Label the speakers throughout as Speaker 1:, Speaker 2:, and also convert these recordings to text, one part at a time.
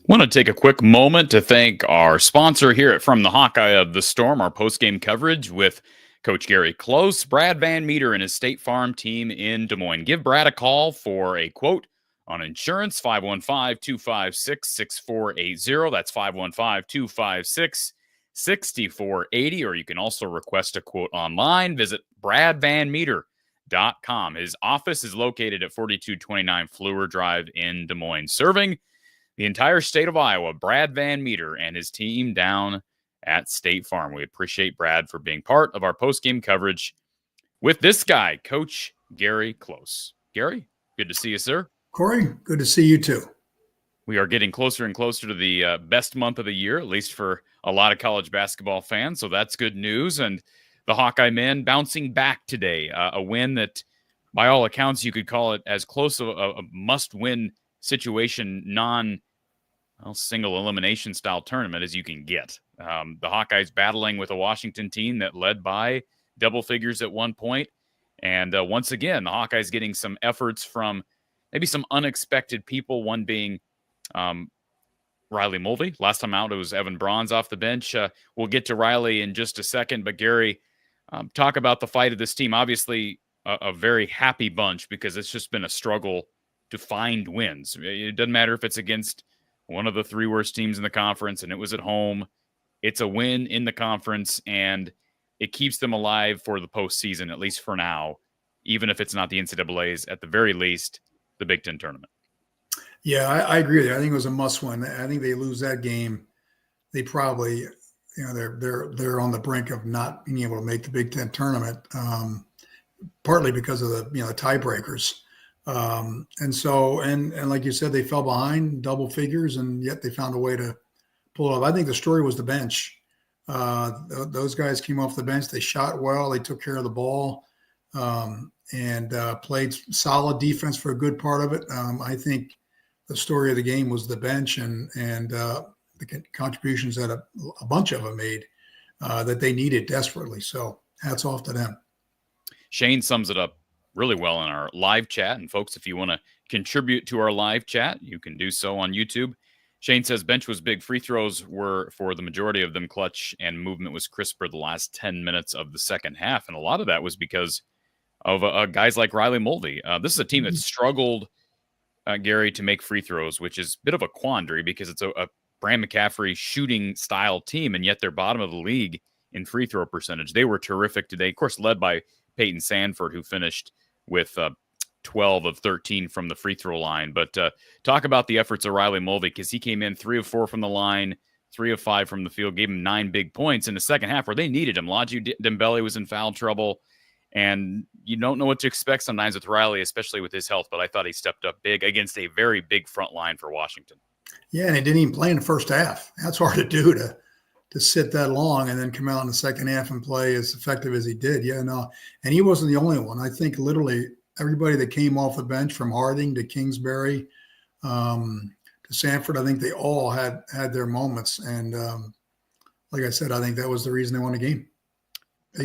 Speaker 1: Want to take a quick moment to thank our sponsor here at From the Hawkeye of the Storm, our postgame coverage with Coach Gary Close, Brad Van Meter, and his State Farm team in Des Moines. Give Brad a call for a quote on insurance, 515-256-6480. That's 515-256-6480. Or you can also request a quote online. Visit bradvanmeter.com. His office is located at 4229 Fleur Drive in Des Moines, serving the entire state of Iowa. Brad Van Meter and his team down at State Farm. We appreciate Brad for being part of our postgame coverage with this guy, Coach Gary Close. Gary, good to see you, sir.
Speaker 2: Corey, good to see you too.
Speaker 1: We are getting closer and closer to the best month of the year, at least for a lot of college basketball fans, so that's good news. And the Hawkeye men bouncing back today, a win that, by all accounts, you could call it as close a must-win situation, single elimination style tournament as you can get. The Hawkeyes battling with a Washington team that led by double figures at one point. And once again, the Hawkeyes getting some efforts from maybe some unexpected people, one being Riley Mulvey. Last time out, it was Evan Bronze off the bench. We'll get to Riley in just a second. But Gary, talk about the fight of this team. Obviously, a very happy bunch because it's just been a struggle to find wins. It doesn't matter if it's against one of the three worst teams in the conference, and it was at home. It's a win in the conference, and it keeps them alive for the postseason, at least for now, even if it's not the NCAA's, at the very least, the Big Ten tournament.
Speaker 2: Yeah, I agree with you. I think it was a must-win. I think they lose that game, they probably, they're on the brink of not being able to make the Big Ten tournament, partly because of the tiebreakers. And like you said, they fell behind double figures, and yet they found a way to pull it off. I think the story was the bench. Those guys came off the bench. They shot well. They took care of the ball, and played solid defense for a good part of it. I think the story of the game was the bench and the contributions that a bunch of them made that they needed desperately. So hats off to them.
Speaker 1: Shane sums it up really well in our live chat. And folks, if you want to contribute to our live chat, you can do so on YouTube. Shane says bench was big. Free throws were, for the majority of them, clutch, and movement was crisper the last 10 minutes of the second half. And a lot of that was because of guys like Riley Mulvey. This is a team that struggled, Gary, to make free throws, which is a bit of a quandary because it's a Brand McCaffrey shooting style team, and yet they're bottom of the league in free throw percentage. They were terrific today, of course, led by Peyton Sanford, who finished with 12 of 13 from the free throw line. But talk about the efforts of Riley Mulvey, because he came in 3 of 4 from the line, 3 of 5 from the field, gave him 9 big points in the second half where they needed him. Laju Dembele was in foul trouble, and you don't know what to expect sometimes with Riley, especially with his health, but I thought he stepped up big against a very big front line for Washington.
Speaker 2: Yeah, and he didn't even play in the first half. That's hard to do, to sit that long and then come out in the second half and play as effective as he did. Yeah, no. And he wasn't the only one. I think literally everybody that came off the bench, from Harding to Kingsbury to Sanford, I think they all had their moments. And like I said, I think that was the reason they won the game.
Speaker 1: I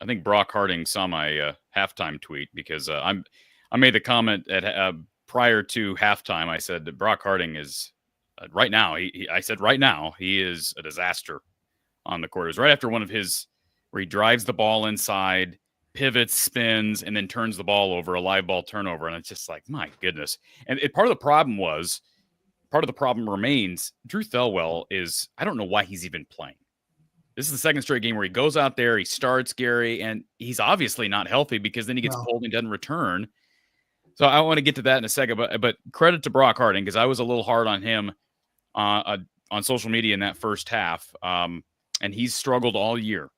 Speaker 1: think Brock Harding saw my halftime tweet, because I made the comment at prior to halftime. I said that Brock Harding is right now. I said right now he is a disaster on the court. It was right after one of his where he drives the ball inside, pivots, spins, and then turns the ball over, a live ball turnover, and it's just like, my goodness. And part of the problem remains Drew Thelwell is, I don't know why he's even playing. This is the second straight game where he goes out there, he starts, Gary, and he's obviously not healthy, because then he gets pulled and doesn't return. So I want to get to that in a second, but credit to Brock Harding, because I was a little hard on him on social media in that first half, and he's struggled all year.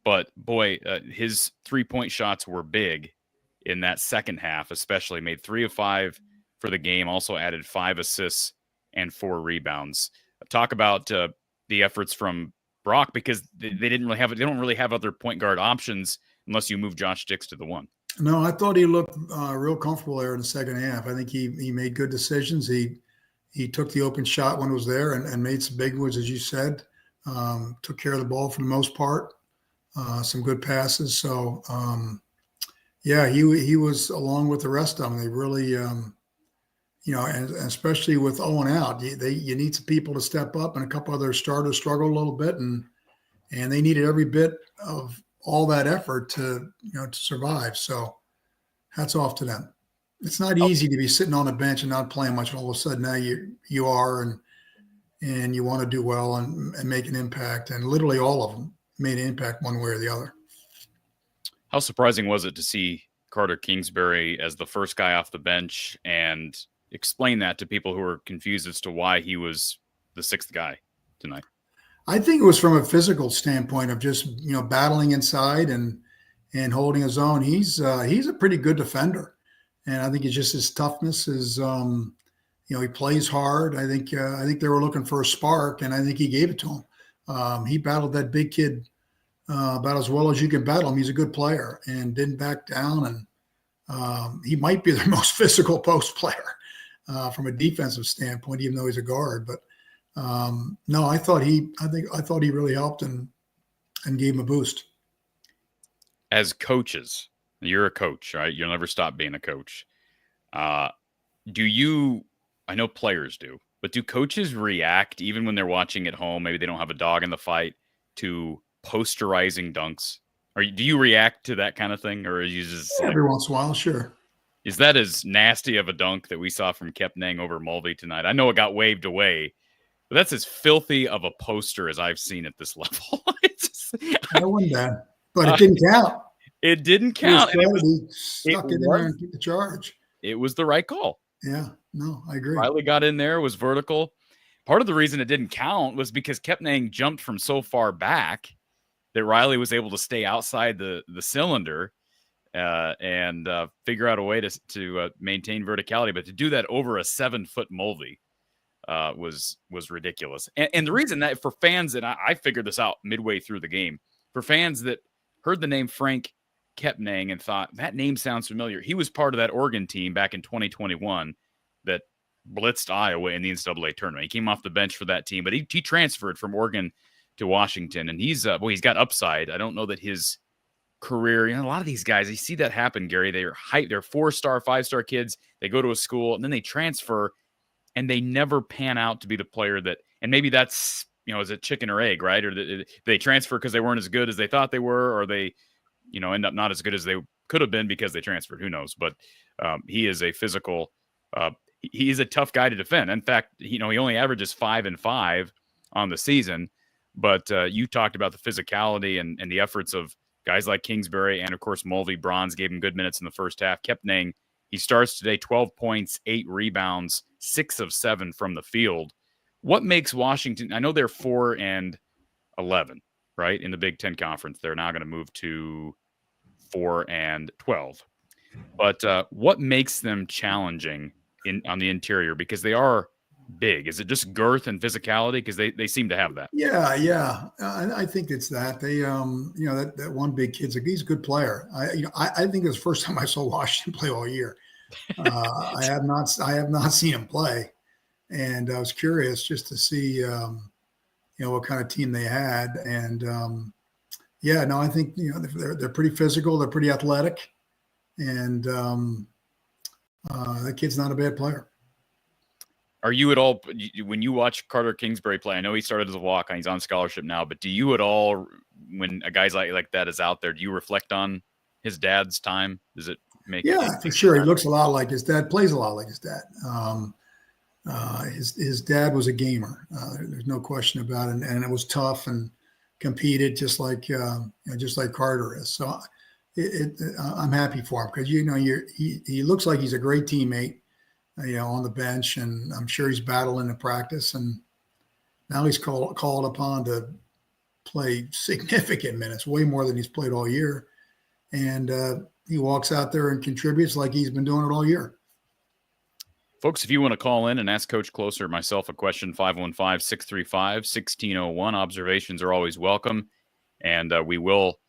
Speaker 1: But boy, his 3-point shots were big in that second half, especially. Made 3 of 5 for the game, also added 5 assists and 4 rebounds. Talk about the efforts from Brock, because they don't really have other point guard options unless you move Josh Dix to the 1.
Speaker 2: No, I thought he looked real comfortable there in the second half. I think he made good decisions. He took the open shot when it was there and made some big ones, as you said. Took care of the ball for the most part. Some good passes. So, yeah, he was, along with the rest of them. They really, and especially with Owen out, you need some people to step up, and a couple other starters struggled a little bit, and they needed every bit of all that effort to survive. So hats off to them. It's not easy to be sitting on the bench and not playing much, and all of a sudden now you are, and you want to do well and make an impact. And literally all of them made an impact one way or the other.
Speaker 1: How surprising was it to see Carter Kingsbury as the first guy off the bench, and explain that to people who are confused as to why he was the 6th guy tonight?
Speaker 2: I think it was from a physical standpoint of just, battling inside and holding his own. He's a pretty good defender. And I think it's just his toughness is, he plays hard. I think they were looking for a spark, and I think he gave it to him. He battled that big kid about as well as you can battle him. He's a good player and didn't back down. And he might be their most physical post player from a defensive standpoint, even though he's a guard. But no, I thought he really helped and gave him a boost.
Speaker 1: As coaches, you're a coach, right? You'll never stop being a coach. I know players do, but do coaches react even when they're watching at home? Maybe they don't have a dog in the fight, to posterizing dunks? Or do you react to that kind of thing? Or are you just
Speaker 2: every once in a while? Sure.
Speaker 1: Is that as nasty of a dunk that we saw from Kepnang over Mulvey tonight? I know it got waved away, but that's as filthy of a poster as I've seen at this level.
Speaker 2: I won that, but it didn't count.
Speaker 1: It didn't count.
Speaker 2: He stuck it in there and took the charge.
Speaker 1: It was the right call.
Speaker 2: Yeah, no, I agree.
Speaker 1: Riley got in there, was vertical. Part of the reason it didn't count was because Kepnang jumped from so far back that Riley was able to stay outside the cylinder and figure out a way to maintain verticality. But to do that over a 7-foot Mulvey was ridiculous. And the reason that, for fans, and I figured this out midway through the game, for fans that heard the name Frank Kepnang and thought, that name sounds familiar. He was part of that Oregon team back in 2021 that blitzed Iowa in the NCAA tournament. He came off the bench for that team, but he transferred from Oregon to Washington, and he's got upside. I don't know that his career. A lot of these guys, you see that happen, Gary. They're 4-star, 5-star kids. They go to a school and then they transfer and they never pan out to be the player that, and maybe that's, is it chicken or egg, right? Or they transfer because they weren't as good as they thought they were, or they, end up not as good as they could have been because they transferred. Who knows? But he is a physical, he is a tough guy to defend. In fact, he only averages 5-5 on the season. But you talked about the physicality and the efforts of guys like Kingsbury, and of course Mulvey. Bronze gave him good minutes in the first half. Kepnang, he starts today, 12 points, 8 rebounds, 6 of 7 from the field. What makes Washington? I know they're 4-11, right, in the Big Ten Conference. They're now going to move to 4-12. But what makes them challenging on the interior? Because they are big. Is it just girth and physicality? Because they seem to have that.
Speaker 2: Yeah. I think it's that they, that one big kid's he's a good player. I think it was the first time I saw Washington play all year. I have not seen him play, and I was curious just to see, what kind of team they had. And I think they're pretty physical. They're pretty athletic, and that kid's not a bad player.
Speaker 1: Are you at all, when you watch Carter Kingsbury play, I know he started as a walk-on, he's on scholarship now, but do you at all, when a guy like that is out there, do you reflect on his dad's time? Does it make
Speaker 2: for sure. He looks a lot like his dad, plays a lot like his dad. His dad was a gamer. There's no question about it. And it was tough and competed just like Carter is. So I'm happy for him because, he looks like he's a great teammate. On the bench, and I'm sure he's battling in practice. And now he's called upon to play significant minutes, way more than he's played all year. And he walks out there and contributes like he's been doing it all year.
Speaker 1: Folks, if you want to call in and ask Coach Closer or myself a question, 515-635-1601. Observations are always welcome. And we will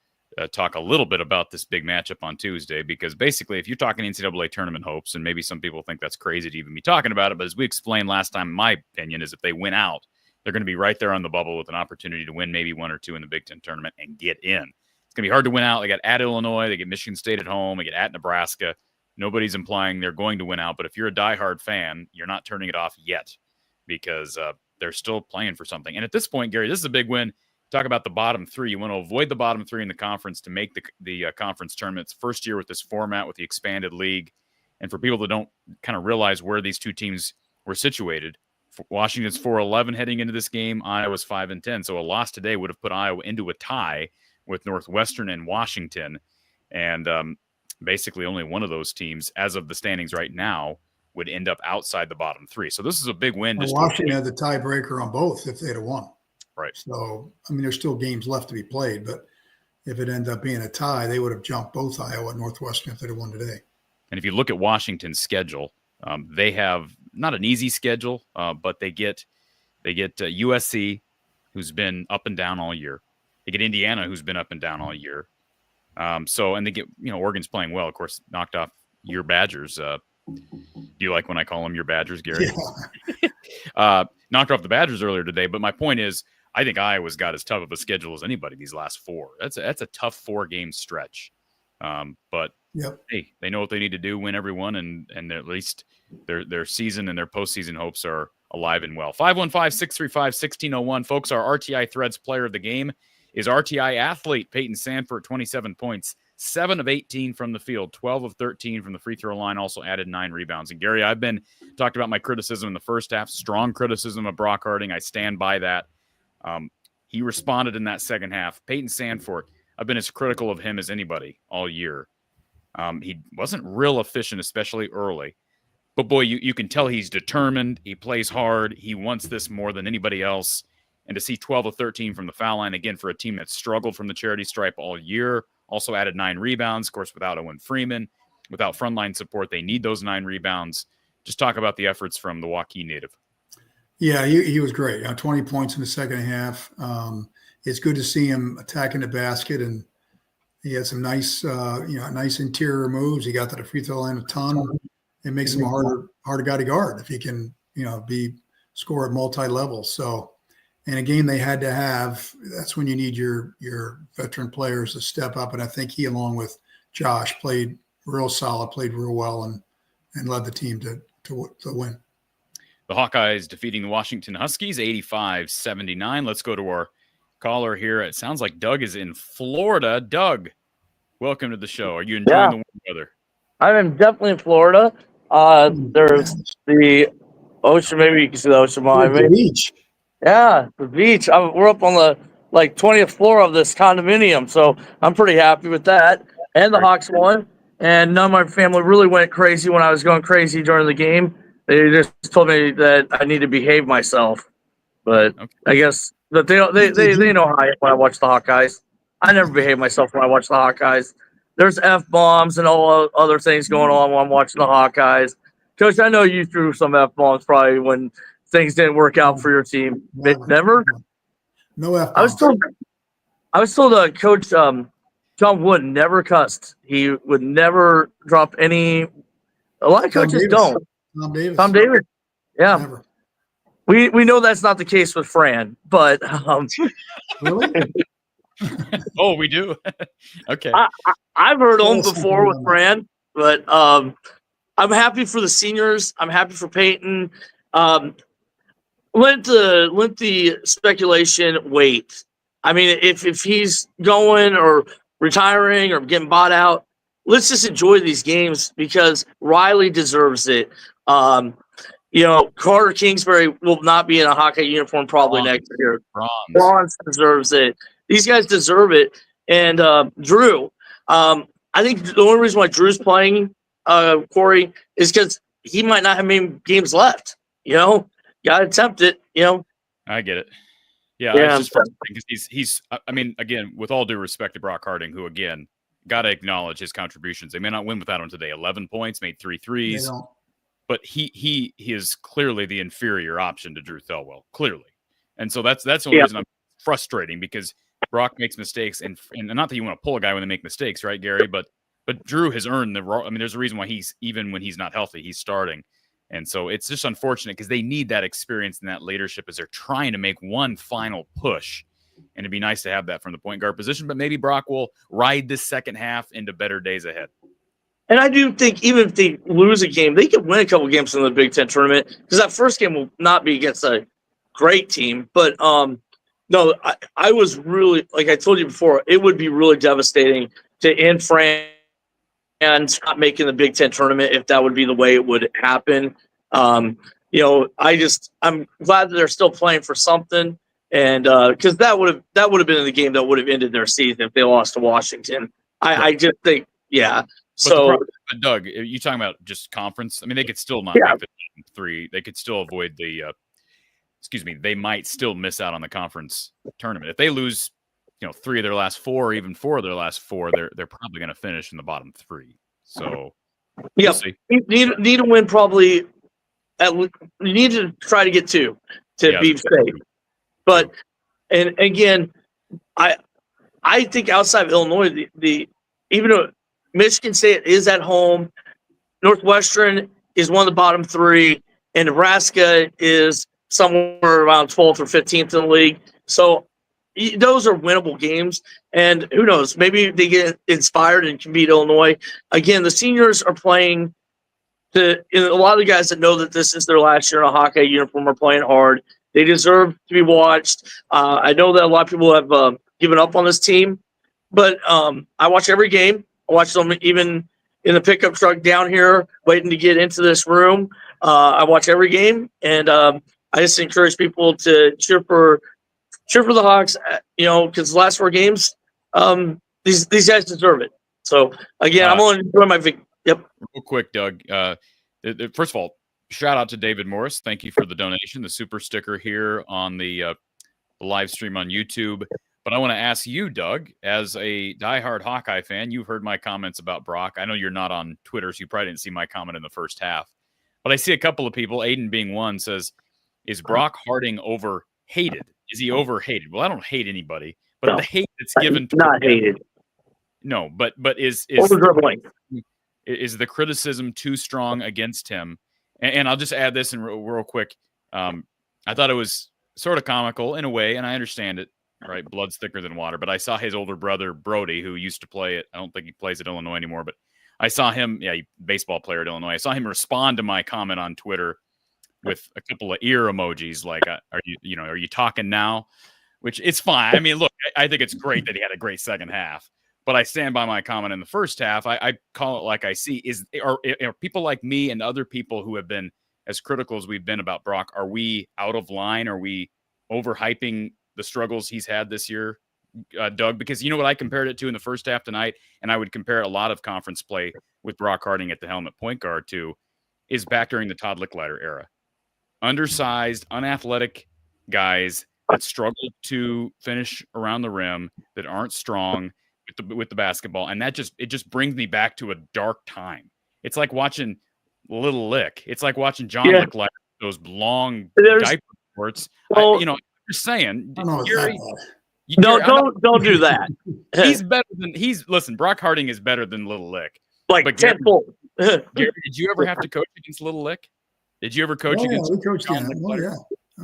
Speaker 1: talk a little bit about this big matchup on Tuesday, because basically if you're talking NCAA tournament hopes, and maybe some people think that's crazy to even be talking about it, but as we explained last time, my opinion is if they win out, they're going to be right there on the bubble with an opportunity to win maybe 1 or 2 in the Big Ten tournament and get in. It's going to be hard to win out. They got at Illinois, they get Michigan State at home, they get at Nebraska. Nobody's implying they're going to win out, but if you're a diehard fan, you're not turning it off yet, because they're still playing for something. And at this point, Gary, this is a big win. Talk about the bottom 3. You want to avoid the bottom 3 in the conference to make the conference tournament. It's first year with this format, with the expanded league. And for people that don't kind of realize where these two teams were situated, Washington's 4-11 heading into this game. Iowa's 5-10. So a loss today would have put Iowa into a tie with Northwestern and Washington. And basically only one of those teams, as of the standings right now, would end up outside the bottom 3. So this is a big win.
Speaker 2: Washington had the tiebreaker on both if they'd have won.
Speaker 1: Right.
Speaker 2: So, there's still games left to be played, but if it ended up being a tie, they would have jumped both Iowa and Northwestern if they'd have won today.
Speaker 1: And if you look at Washington's schedule, they have not an easy schedule, but they get USC, who's been up and down all year. They get Indiana, who's been up and down all year. And they get, Oregon's playing well, of course, knocked off your Badgers. Do you like when I call them your Badgers, Gary? Yeah. Knocked off the Badgers earlier today. But my point is, I think Iowa's got as tough of a schedule as anybody these last 4. That's a tough 4-game stretch. But hey, they know what they need to do, win everyone, and at least their season and their postseason hopes are alive and well. 515-635-1601. Folks, our RTI Threads player of the game is RTI athlete Peyton Sandfort, 27 points, 7 of 18 from the field, 12 of 13 from the free throw line, also added 9 rebounds. And Gary, I've been talked about my criticism in the first half, strong criticism of Brock Harding. I stand by that. He responded in that second half. Peyton Sandfort, I've been as critical of him as anybody all year. He wasn't real efficient, especially early. But, boy, you can tell he's determined. He plays hard. He wants this more than anybody else. And to see 12 of 13 from the foul line, again, for a team that struggled from the charity stripe all year, also added 9 rebounds, of course, without Owen Freeman, without frontline support. They need those 9 rebounds. Just talk about the efforts from the Waukee native.
Speaker 2: Yeah, he was great. 20 points in the second half. It's good to see him attacking the basket, and he had some nice interior moves. He got to the free throw line a ton. It makes him a harder guy to guard if he can, score at multi-level. So, And a game they had to have, that's when you need your veteran players to step up. And I think he, along with Josh, played real solid, played real well, and led the team to win.
Speaker 1: The Hawkeyes defeating the Washington Huskies 85-79. Let's go to our caller here. It sounds like Doug is in Florida. Doug, welcome to the show. Are you enjoying the warm weather?
Speaker 3: I'm definitely in Florida. There's the ocean. Maybe you can see the ocean behind me.
Speaker 2: The beach.
Speaker 3: Yeah, the beach. We're up on the 20th floor of this condominium, so I'm pretty happy with that. And the Hawks won, and none of my family really went crazy when I was going crazy during the game. They just told me that I need to behave myself. But I guess that they know how I am when I watch the Hawkeyes. I never behave myself when I watch the Hawkeyes. There's F-bombs and all other things going on when I'm watching the Hawkeyes. Coach, I know you threw some F-bombs probably when things didn't work out for your team. Never?
Speaker 2: No F-bombs.
Speaker 3: I was told Coach John Wood never cussed. He would never drop any. A lot of coaches don't. Tom Davis. Yeah.
Speaker 2: Never.
Speaker 3: We know that's not the case with Fran, but
Speaker 2: really?
Speaker 1: Oh, we do. Okay.
Speaker 3: I've heard him before with Fran, but I'm happy for the seniors. I'm happy for Peyton. Let the speculation wait. I mean, if he's going or retiring or getting bought out, let's just enjoy these games because Riley deserves it. Carter Kingsbury will not be in a Hawkeye uniform probably next year. Bronze deserves it. These guys deserve it. And Drew, I think the only reason why Drew's playing, Corey, is because he might not have many games left. Got to attempt it.
Speaker 1: I get it. Yeah. It's just frustrating because he's. I mean, again, with all due respect to Brock Harding, who again got to acknowledge his contributions. They may not win without him today. 11 points, made 3 threes. But he is clearly the inferior option to Drew Thelwell, clearly. And so that's the only reason I'm frustrating because Brock makes mistakes, and not that you want to pull a guy when they make mistakes, right, Gary? But Drew has earned the role. I mean, there's a reason why even when he's not healthy, he's starting. And so it's just unfortunate because they need that experience and that leadership as they're trying to make one final push. And it'd be nice to have that from the point guard position, but maybe Brock will ride this second half into better days ahead.
Speaker 3: And I do think even if they lose a game, they could win a couple games in the Big Ten tournament because that first game will not be against a great team. But no, I was really, like I told you before, it would be really devastating to end Fran and not making the Big Ten tournament if that would be the way it would happen. I'm glad that they're still playing for something, and because that would have been the game that would have ended their season if they lost to Washington. I just think, yeah.
Speaker 1: But Doug, are you talking about just conference? I mean, they could still not make the 3. They could still avoid the. They might still miss out on the conference tournament if they lose. 3 of their last 4, or even 4 of their last 4. They're probably going to finish in the bottom 3. So
Speaker 3: yeah, need to win probably. You need to try to get 2 to be safe. But and again, I think outside of Illinois, the even though Michigan State is at home, Northwestern is one of the bottom 3, and Nebraska is somewhere around 12th or 15th in the league. So those are winnable games, and who knows? Maybe they get inspired and can beat Illinois. Again, the seniors are playing. A lot of the guys that know that this is their last year in a Hawkeye uniform are playing hard. They deserve to be watched. I know that a lot of people have given up on this team, but I watch every game. I watch them even in the pickup truck down here waiting to get into this room. I watch every game, and I just encourage people to cheer for the Hawks, because the last 4 games, these guys deserve it. So, again, I'm only enjoying my victory. Yep.
Speaker 1: Real quick, Doug. First of all, shout out to David Morris. Thank you for the donation, the super sticker here on the live stream on YouTube. But I want to ask you, Doug, as a diehard Hawkeye fan, you've heard my comments about Brock. I know you're not on Twitter, so you probably didn't see my comment in the first half. But I see a couple of people, Aiden being one, says, is Brock Harding overhated? Is he overhated? Well, I don't hate anybody, but the hate that's given to
Speaker 3: not hated.
Speaker 1: No, but is the criticism too strong against him? And I'll just add this in real quick. I thought it was sort of comical in a way, and I understand it. Right, blood's thicker than water. But I saw his older brother Brody, who used to play I don't think he plays at Illinois anymore, but I saw him. Yeah, baseball player at Illinois. I saw him respond to my comment on Twitter with a couple of ear emojis, like, "Are you talking now?" Which it's fine. I mean, look, I think it's great that he had a great second half, but I stand by my comment in the first half. I call it like I see. Are people like me and other people who have been as critical as we've been about Brock, are we out of line? Are we overhyping the struggles he's had this year, Doug? Because you know what I compared it to in the first half tonight, and I would compare a lot of conference play with Brock Harding at the helm at point guard to, is back during the Todd Licklider era. Undersized, unathletic guys that struggle to finish around the rim, that aren't strong with the basketball, and it just brings me back to a dark time. It's like watching Little Lick. It's like watching John Licklider, those long diaper shorts.
Speaker 3: Well,
Speaker 1: just saying,
Speaker 3: Gary, don't do that.
Speaker 1: He's better than listen, Brock Harding is better than Little Lick.
Speaker 3: Like tenfold.
Speaker 1: Gary, did you ever have to coach against Little Lick? Did you ever coach against John Licklider?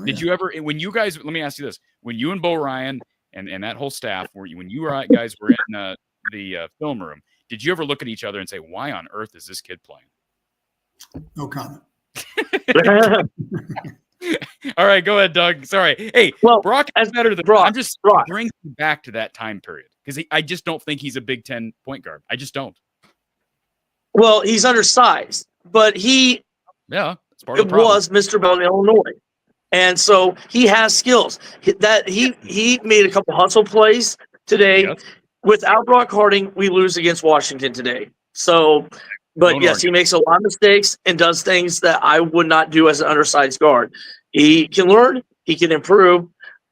Speaker 1: Did you ever, when you guys, let me ask you this, when you and Bo Ryan and that whole staff, when you guys were in the film room, did you ever look at each other and say, why on earth is this kid playing?
Speaker 2: No comment.
Speaker 1: All right, go ahead, Doug. Sorry. Hey, Brock is better than Brock. I'm just bringing you back to that time period because I just don't think he's a Big Ten point guard. I just don't.
Speaker 3: Well, he's undersized, but was Mr. Bell in Illinois. And so he has skills. He made a couple hustle plays today. Yes. Without Brock Harding, we lose against Washington today. So, but yes, he makes a lot of mistakes and does things that I would not do as an undersized guard. He can learn. He can improve.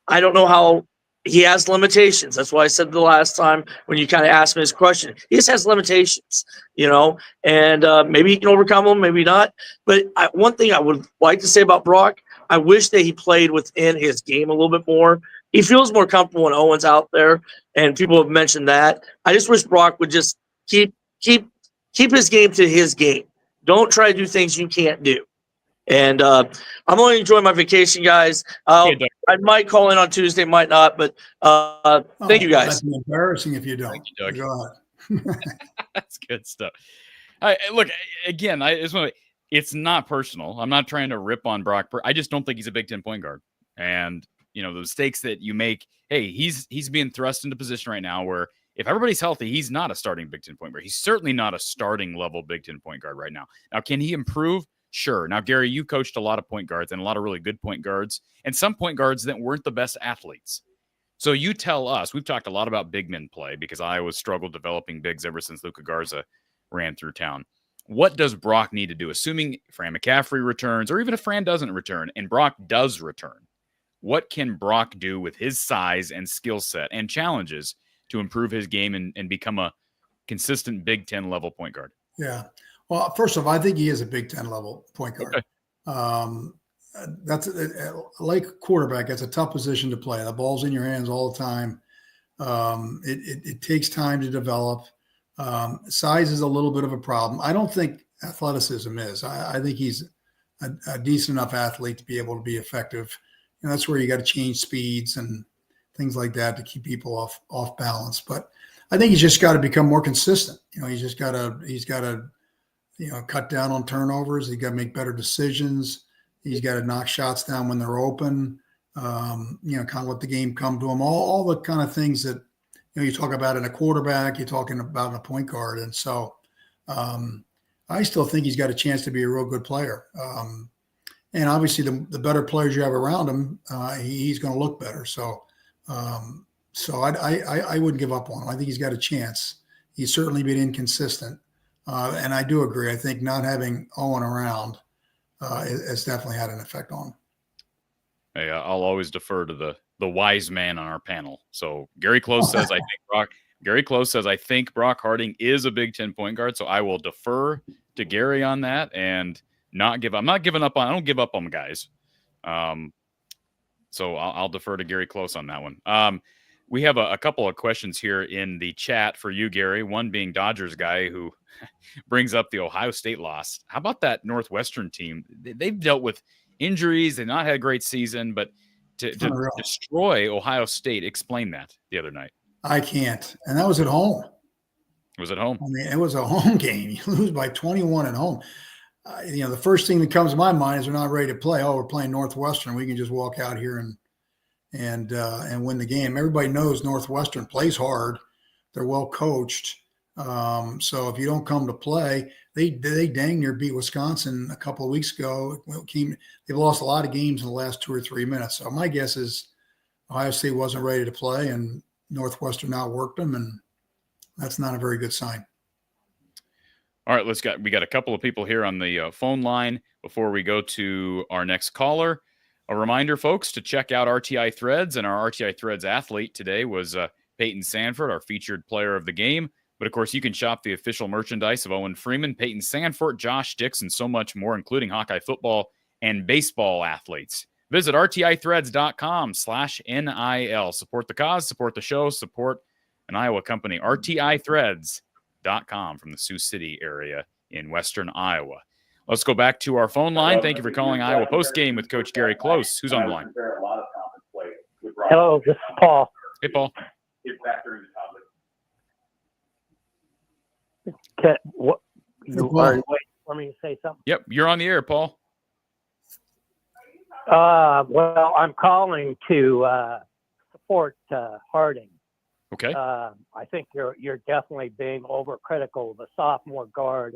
Speaker 3: I don't know how he has limitations. That's why I said the last time when you kind of asked me this question. He just has limitations, and maybe he can overcome them, maybe not. But one thing I would like to say about Brock, I wish that he played within his game a little bit more. He feels more comfortable when Owen's out there, and people have mentioned that. I just wish Brock would just keep his game to his game. Don't try to do things you can't do. And I'm only enjoying my vacation, guys. I might call in on Tuesday, might not, but thank you, guys.
Speaker 2: That's embarrassing if you don't.
Speaker 1: Thank you, Doug.
Speaker 2: Go ahead.
Speaker 1: That's good stuff. Look, again, it's not personal. I'm not trying to rip on Brock. I just don't think he's a Big Ten point guard. And, the mistakes that you make, hey, he's being thrust into position right now where if everybody's healthy, he's not a starting Big Ten point guard. He's certainly not a starting level Big Ten point guard right now. Now, can he improve? Sure. Now, Gary, you coached a lot of point guards and a lot of really good point guards and some point guards that weren't the best athletes. So you tell us, we've talked a lot about big men play because Iowa struggled developing bigs ever since Luka Garza ran through town. What does Brock need to do? Assuming Fran McCaffrey returns, or even if Fran doesn't return and Brock does return, what can Brock do with his size and skill set and challenges to improve his game and become a consistent Big Ten level point guard?
Speaker 2: Yeah. Well, first of all, I think he is a Big Ten level point guard. Okay. That's like quarterback. It's a tough position to play. The ball's in your hands all the time. It takes time to develop. Size is a little bit of a problem. I don't think athleticism is. I think he's a decent enough athlete to be able to be effective. And that's where you got to change speeds and things like that to keep people off balance. But I think he's just got to become more consistent. He's got to cut down on turnovers. He's got to make better decisions. He's got to knock shots down when they're open. Kind of let the game come to him. All the kind of things that you talk about in a quarterback, you're talking about in a point guard. And so I still think he's got a chance to be a real good player. And obviously the better players you have around him, he's going to look better. So I wouldn't give up on him. I think he's got a chance. He's certainly been inconsistent. And I do agree. I think not having Owen around has definitely had an effect on him.
Speaker 1: Hey, I'll always defer to the wise man on our panel. So Gary Close says, I think Brock Harding is a Big Ten point guard. So I will defer to Gary on that and I'm not giving up on, I don't give up on guys. So I'll defer to Gary Close on that one. We have a couple of questions here in the chat for you, Gary. One being Dodgers guy who brings up the Ohio State loss. How about that Northwestern team? They've dealt with injuries. They've not had a great season, but to
Speaker 2: Unreal.
Speaker 1: destroy Ohio State. Explain that the other night.
Speaker 2: I can't. And that was at home.
Speaker 1: It was at home.
Speaker 2: I mean, it was a home game. You lose by 21 at home. The first thing that comes to my mind is they're not ready to play. Oh, we're playing Northwestern. We can just walk out here and win the game. Everybody knows Northwestern plays hard. They're well coached. So if you don't come to play, they dang near beat Wisconsin a couple of weeks ago. They've lost a lot of games in the last 2 or 3 minutes. So my guess is Ohio State wasn't ready to play, and Northwestern outworked them, and that's not a very good sign.
Speaker 1: All right, we got a couple of people here on the phone line before we go to our next caller. A reminder, folks, to check out RTI Threads, and our RTI Threads athlete today was Peyton Sanford, our featured player of the game. But, of course, you can shop the official merchandise of Owen Freeman, Peyton Sanford, Josh Dix, and so much more, including Hawkeye football and baseball athletes. Visit rtithreads.com/NIL. Support the cause, support the show, support an Iowa company. rtithreads.com from the Sioux City area in western Iowa. Let's go back to our phone line. Thank you for calling Iowa Postgame with Coach Gary Close. Who's on the line?
Speaker 4: Hello, this is Paul.
Speaker 1: Hey, Paul.
Speaker 4: What, you are waiting for me to say something?
Speaker 1: Yep, you're on the air, Paul.
Speaker 4: Well, I'm calling to support Harding.
Speaker 1: Okay.
Speaker 4: I think you're definitely being overcritical of a sophomore guard,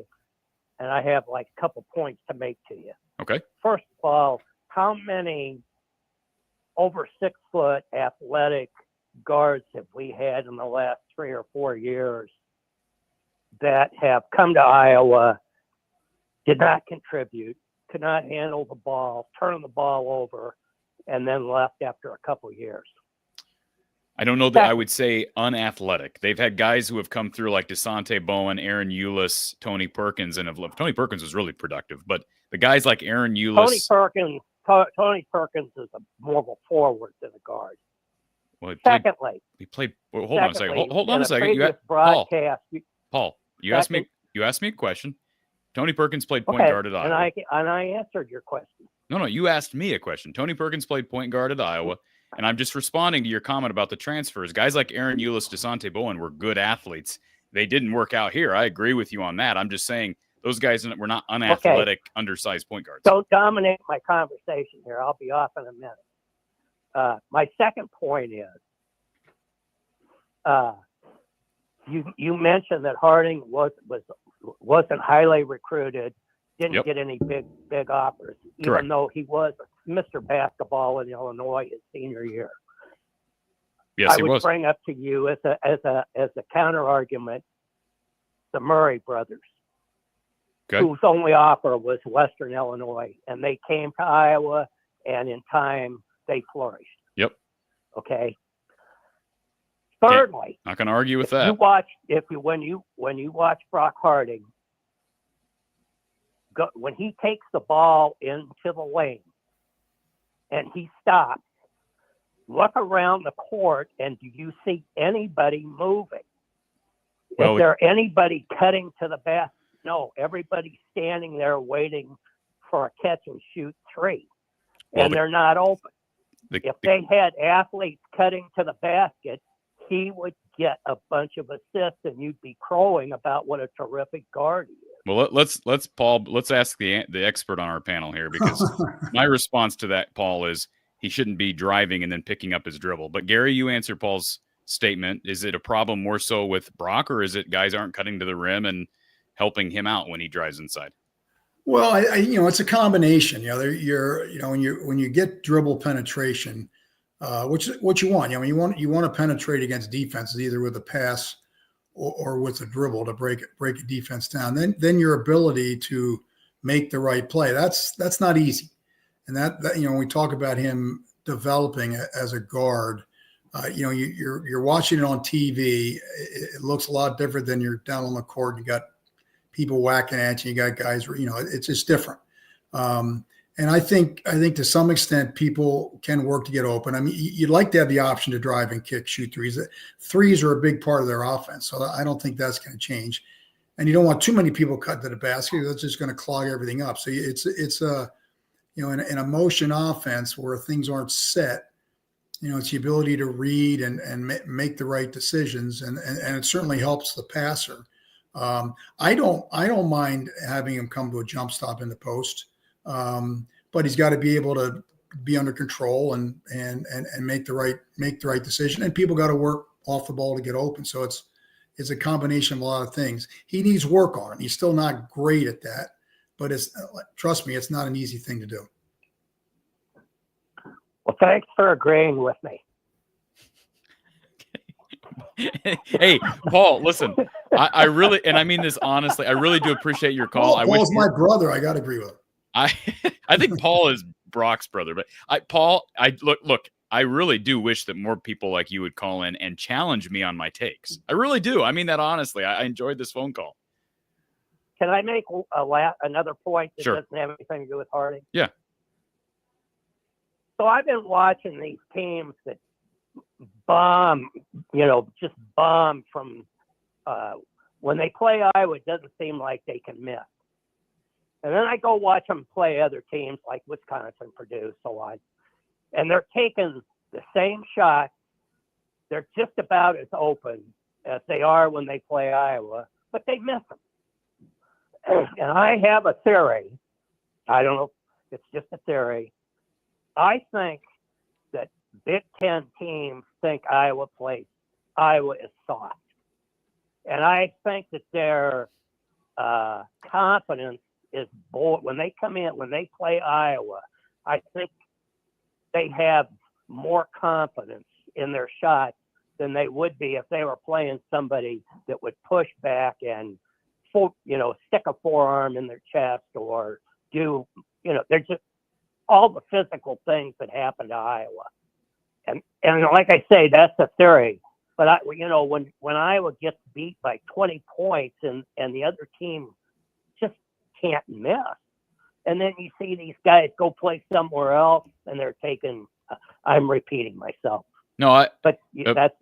Speaker 4: and I have like a couple points to make to you.
Speaker 1: Okay.
Speaker 4: First of all, how many over 6 foot athletic guards have we had in the last 3 or 4 years that have come to Iowa, did not contribute, could not handle the ball, turn the ball over, and then left after a couple of years?
Speaker 1: I don't know that I would say unathletic. They've had guys who have come through like DeSante Bowen, Aaron Eulis, Tony Perkins, and Tony Perkins was really productive. But the guys like Aaron Eulis,
Speaker 4: Tony Perkins is more of a forward than a guard.
Speaker 1: Well, he played. Hold on a second. Hold on a second. Paul, you asked me a question. Tony Perkins played point guard at Iowa.
Speaker 4: And I answered your question.
Speaker 1: No, you asked me a question. Tony Perkins played point guard at Iowa, and I'm just responding to your comment about the transfers. Guys like Aaron Eulis, DeSante Bowen were good athletes. They didn't work out here. I agree with you on that. I'm just saying those guys were not unathletic, undersized point guards.
Speaker 4: Don't dominate my conversation here. I'll be off in a minute. My second point is, you mentioned that Harding wasn't highly recruited, didn't get any big offers, even though he was Mr. Basketball in Illinois his senior year.
Speaker 1: Yes,
Speaker 4: I would bring up to you as a counter argument the Murray brothers, whose only offer was Western Illinois, and they came to Iowa, and in time they flourished.
Speaker 1: Yep.
Speaker 4: Okay. Thirdly,
Speaker 1: not going to argue with that.
Speaker 4: When you watch Brock Harding, when he takes the ball into the lane and he stops, look around the court and do you see anybody moving? Is there anybody cutting to the basket? No, everybody's standing there waiting for a catch and shoot three, and they're not open. If they had athletes cutting to the basket, he would get a bunch of assists, and you'd be crowing about what a terrific guard he is.
Speaker 1: Well, let's ask the expert on our panel here, because my response to that, Paul, is he shouldn't be driving and then picking up his dribble. But Gary, you answer Paul's statement. Is it a problem more so with Brock, or is it guys aren't cutting to the rim and helping him out when he drives inside?
Speaker 2: Well, it's a combination. When you get dribble penetration, which is what you want. You want to penetrate against defenses either with a pass or with a dribble to break a defense down. Then your ability to make the right play. That's not easy. And that when we talk about him developing as a guard, you're watching it on TV. It looks a lot different than you're down on the court. You got people whacking at you. You got guys, it's just different. And I think to some extent people can work to get open. I mean, you'd like to have the option to drive and kick, shoot threes. Threes are a big part of their offense, so I don't think that's going to change. And you don't want too many people cut to the basket. That's just going to clog everything up. So it's in a motion offense where things aren't set, it's the ability to read and make the right decisions, and it certainly helps the passer. I don't mind having him come to a jump stop in the post, but he's got to be able to be under control and make the right decision. And people got to work off the ball to get open. So it's a combination of a lot of things. He needs work on it. He's still not great at that, but trust me, it's not an easy thing to do.
Speaker 4: Well, thanks for agreeing with me.
Speaker 1: Hey, Paul, listen, I really, and I mean this honestly, I really do appreciate your call.
Speaker 2: Paul's my brother. I got to agree with him.
Speaker 1: I think Paul is Brock's brother, but Paul, look, I really do wish that more people like you would call in and challenge me on my takes. I really do. I mean that honestly. I enjoyed this phone call.
Speaker 4: Can I make another point that
Speaker 1: Sure.
Speaker 4: doesn't have anything to do with Harding?
Speaker 1: Yeah.
Speaker 4: So I've been watching these teams that bomb, just bomb from when they play Iowa, it doesn't seem like they can miss. And then I go watch them play other teams like Wisconsin, Purdue, so on. And they're taking the same shot. They're just about as open as they are when they play Iowa, but they miss them. And I have a theory. I don't know. It's just a theory. I think that Big Ten teams think Iowa is soft. And I think that their confidence is when they come in, when they play Iowa, I think they have more confidence in their shot than they would be if they were playing somebody that would push back and, stick a forearm in their chest or do, they're just all the physical things that happen to Iowa. And like I say, that's the theory. But when Iowa gets beat by 20 points and the other team just can't miss, and then you see these guys go play somewhere else and they're taking. I'm repeating myself.
Speaker 1: No,
Speaker 4: but that's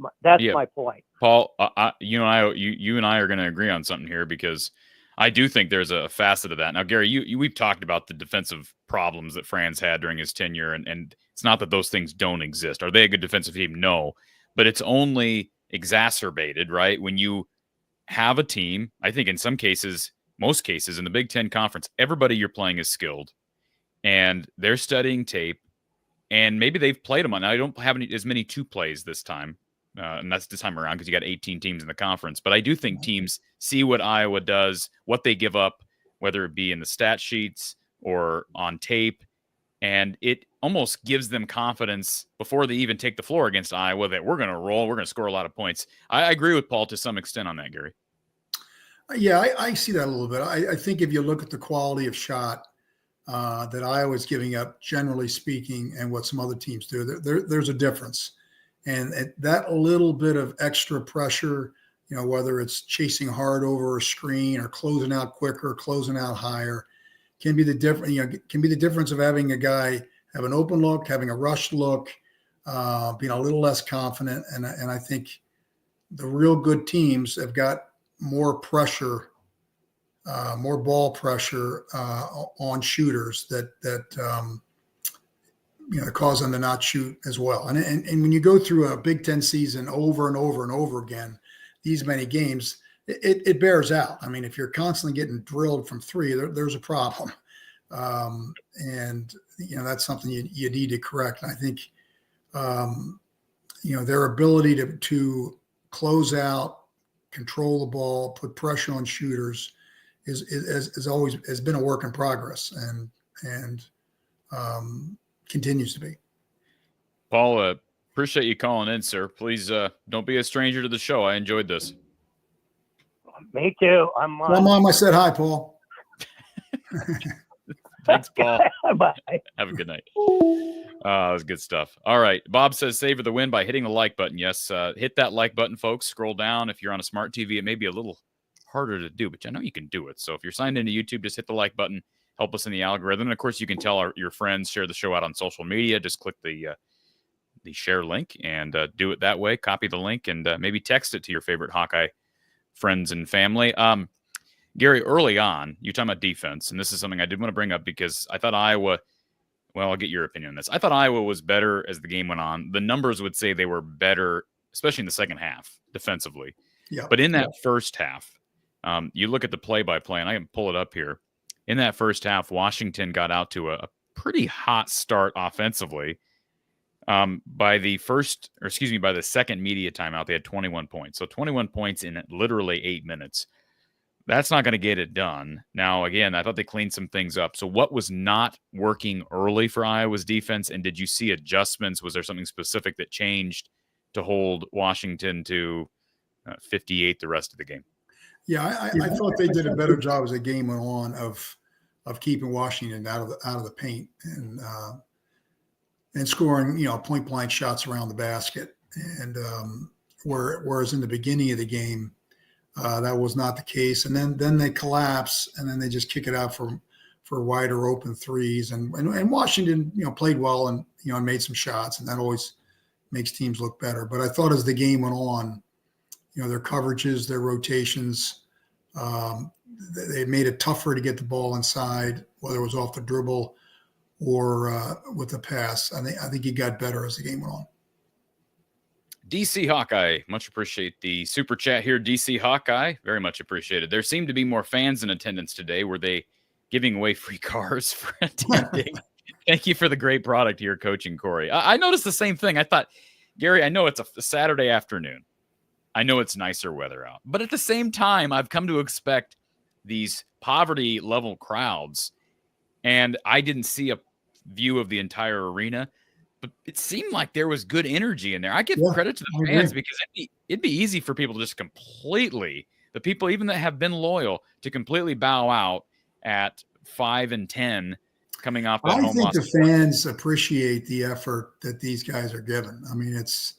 Speaker 4: my point.
Speaker 1: Paul, you and I are going to agree on something here because I do think there's a facet of that. Now, Gary, we've talked about the defensive problems that Franz had during his tenure, and it's not that those things don't exist. Are they a good defensive team? No, but it's only exacerbated, right? When you have a team, I think in some cases, most cases in the Big Ten Conference, everybody you're playing is skilled, and they're studying tape, and maybe they've played them on. Now, I don't have as many two plays this time. And that's this time around because you got 18 teams in the conference. But I do think teams see what Iowa does, what they give up, whether it be in the stat sheets or on tape, and it almost gives them confidence before they even take the floor against Iowa that we're going to roll, we're going to score a lot of points. I agree with Paul to some extent on that, Gary.
Speaker 2: Yeah, I see that a little bit. I think if you look at the quality of shot that Iowa's giving up, generally speaking, and what some other teams do, there's a difference. And that little bit of extra pressure, whether it's chasing hard over a screen or closing out quicker, closing out higher, can be the difference of having a guy have an open look, having a rushed look, being a little less confident. And I think the real good teams have got more pressure, more ball pressure on shooters that cause them to not shoot as well. And when you go through a Big Ten season over and over and over again, these many games, it bears out. I mean, if you're constantly getting drilled from three, there's a problem. And that's something you need to correct. And I think, their ability to close out, control the ball, put pressure on shooters is always has been a work in progress and continues to be.
Speaker 1: Paul, appreciate you calling in, sir. Please don't be a stranger to the show. I enjoyed this.
Speaker 4: Me too. I'm on.
Speaker 2: Mom, I said hi, Paul.
Speaker 1: Thanks, Paul.
Speaker 4: Bye.
Speaker 1: Have a good night. That was good stuff. All right. Bob says savor the win by hitting the like button. Yes, hit that like button, folks. Scroll down. If you're on a smart TV, it may be a little harder to do, but I know you can do it. So if you're signed into YouTube, just hit the like button. Help us in the algorithm. And of course, you can tell your friends, share the show out on social media. Just click the share link and do it that way. Copy the link and maybe text it to your favorite Hawkeye friends and family. Gary, early on, you're talking about defense, and this is something I did want to bring up because I thought Iowa Well, I'll get your opinion on this. I thought Iowa was better as the game went on. The numbers would say they were better, especially in the second half defensively.
Speaker 2: Yeah.
Speaker 1: But in that first half, you look at the play-by-play, and I can pull it up here. In that first half, Washington got out to a pretty hot start offensively. By the second media timeout, they had 21 points. So 21 points in literally 8 minutes. That's not going to get it done. Now, again, I thought they cleaned some things up. So what was not working early for Iowa's defense, and did you see adjustments? Was there something specific that changed to hold Washington to 58 the rest of the game?
Speaker 2: Yeah, I thought they did a better job as the game went on of keeping Washington out of the paint and scoring, point blank shots around the basket. And whereas in the beginning of the game, that was not the case. And then they collapse, and then they just kick it out for wider open threes. And Washington, played well and made some shots, and that always makes teams look better. But I thought as the game went on, their coverages, their rotations, they made it tougher to get the ball inside, whether it was off the dribble or with the pass. I think he got better as the game went on.
Speaker 1: DC Hawkeye, much appreciate the super chat here. DC Hawkeye, very much appreciated. There seemed to be more fans in attendance today. Were they giving away free cars for attending? Thank you for the great product here, coaching Corey. I noticed the same thing. I thought, Gary, I know it's a Saturday afternoon. I know it's nicer weather out. But at the same time, I've come to expect these poverty level crowds. And I didn't see a view of the entire arena. But it seemed like there was good energy in there. I give credit to the fans because it'd be easy for people to just completely, the people even that have been loyal, to completely bow out at 5-10 coming off that home loss.
Speaker 2: I think the fans appreciate the effort that these guys are given. I mean, it's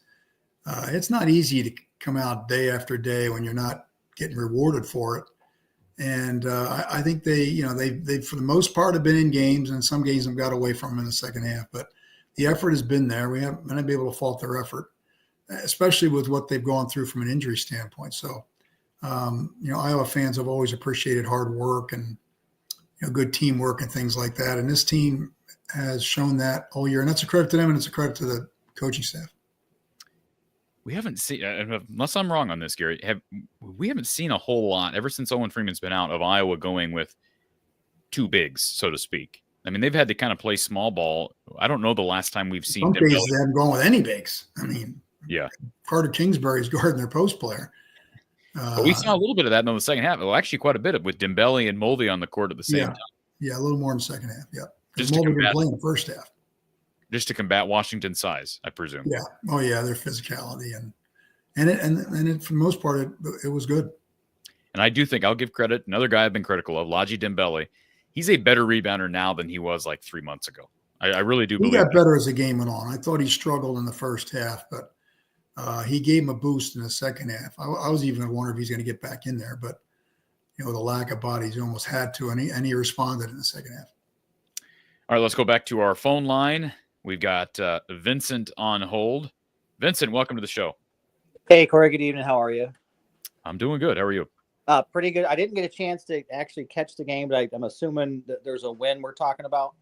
Speaker 2: not easy to come out day after day when you're not getting rewarded for it. And I think they for the most part have been in games, and some games have got away from them in the second half, but the effort has been there. We haven't been able to fault their effort, especially with what they've gone through from an injury standpoint. So, Iowa fans have always appreciated hard work and good teamwork and things like that. And this team has shown that all year, and that's a credit to them, and it's a credit to the coaching staff.
Speaker 1: We haven't seen, unless I'm wrong on this, Gary, we haven't seen a whole lot ever since Owen Freeman's been out of Iowa going with two bigs, so to speak. I mean, they've had to kind of play small ball. I don't know the last time we've seen.
Speaker 2: Some cases they haven't gone with any bigs. I mean,
Speaker 1: yeah,
Speaker 2: Carter Kingsbury's guarding their post player.
Speaker 1: But we saw a little bit of that in the second half. Well, actually, quite a bit of with Dembele and Mulvey on the court at the same time.
Speaker 2: Yeah, a little more in the second half. Yeah,
Speaker 1: just
Speaker 2: Mulvey didn't play in the first half.
Speaker 1: Just to combat Washington's size, I presume.
Speaker 2: Yeah. Oh, yeah, their physicality and for the most part, it was good.
Speaker 1: And I do think I'll give credit. Another guy I've been critical of, Ladji Dembele. He's a better rebounder now than he was like 3 months ago. I really do believe
Speaker 2: he got better as the game went on. I thought he struggled in the first half, but he gave him a boost in the second half. I was even wondering if he's going to get back in there, but the lack of bodies, he almost had to, and he responded in the second half.
Speaker 1: All right, let's go back to our phone line. We've got Vincent on hold. Vincent, welcome to the show.
Speaker 5: Hey, Corey, good evening. How are you?
Speaker 1: I'm doing good. How are you?
Speaker 5: Pretty good. I didn't get a chance to actually catch the game, but I'm assuming that there's a win we're talking about.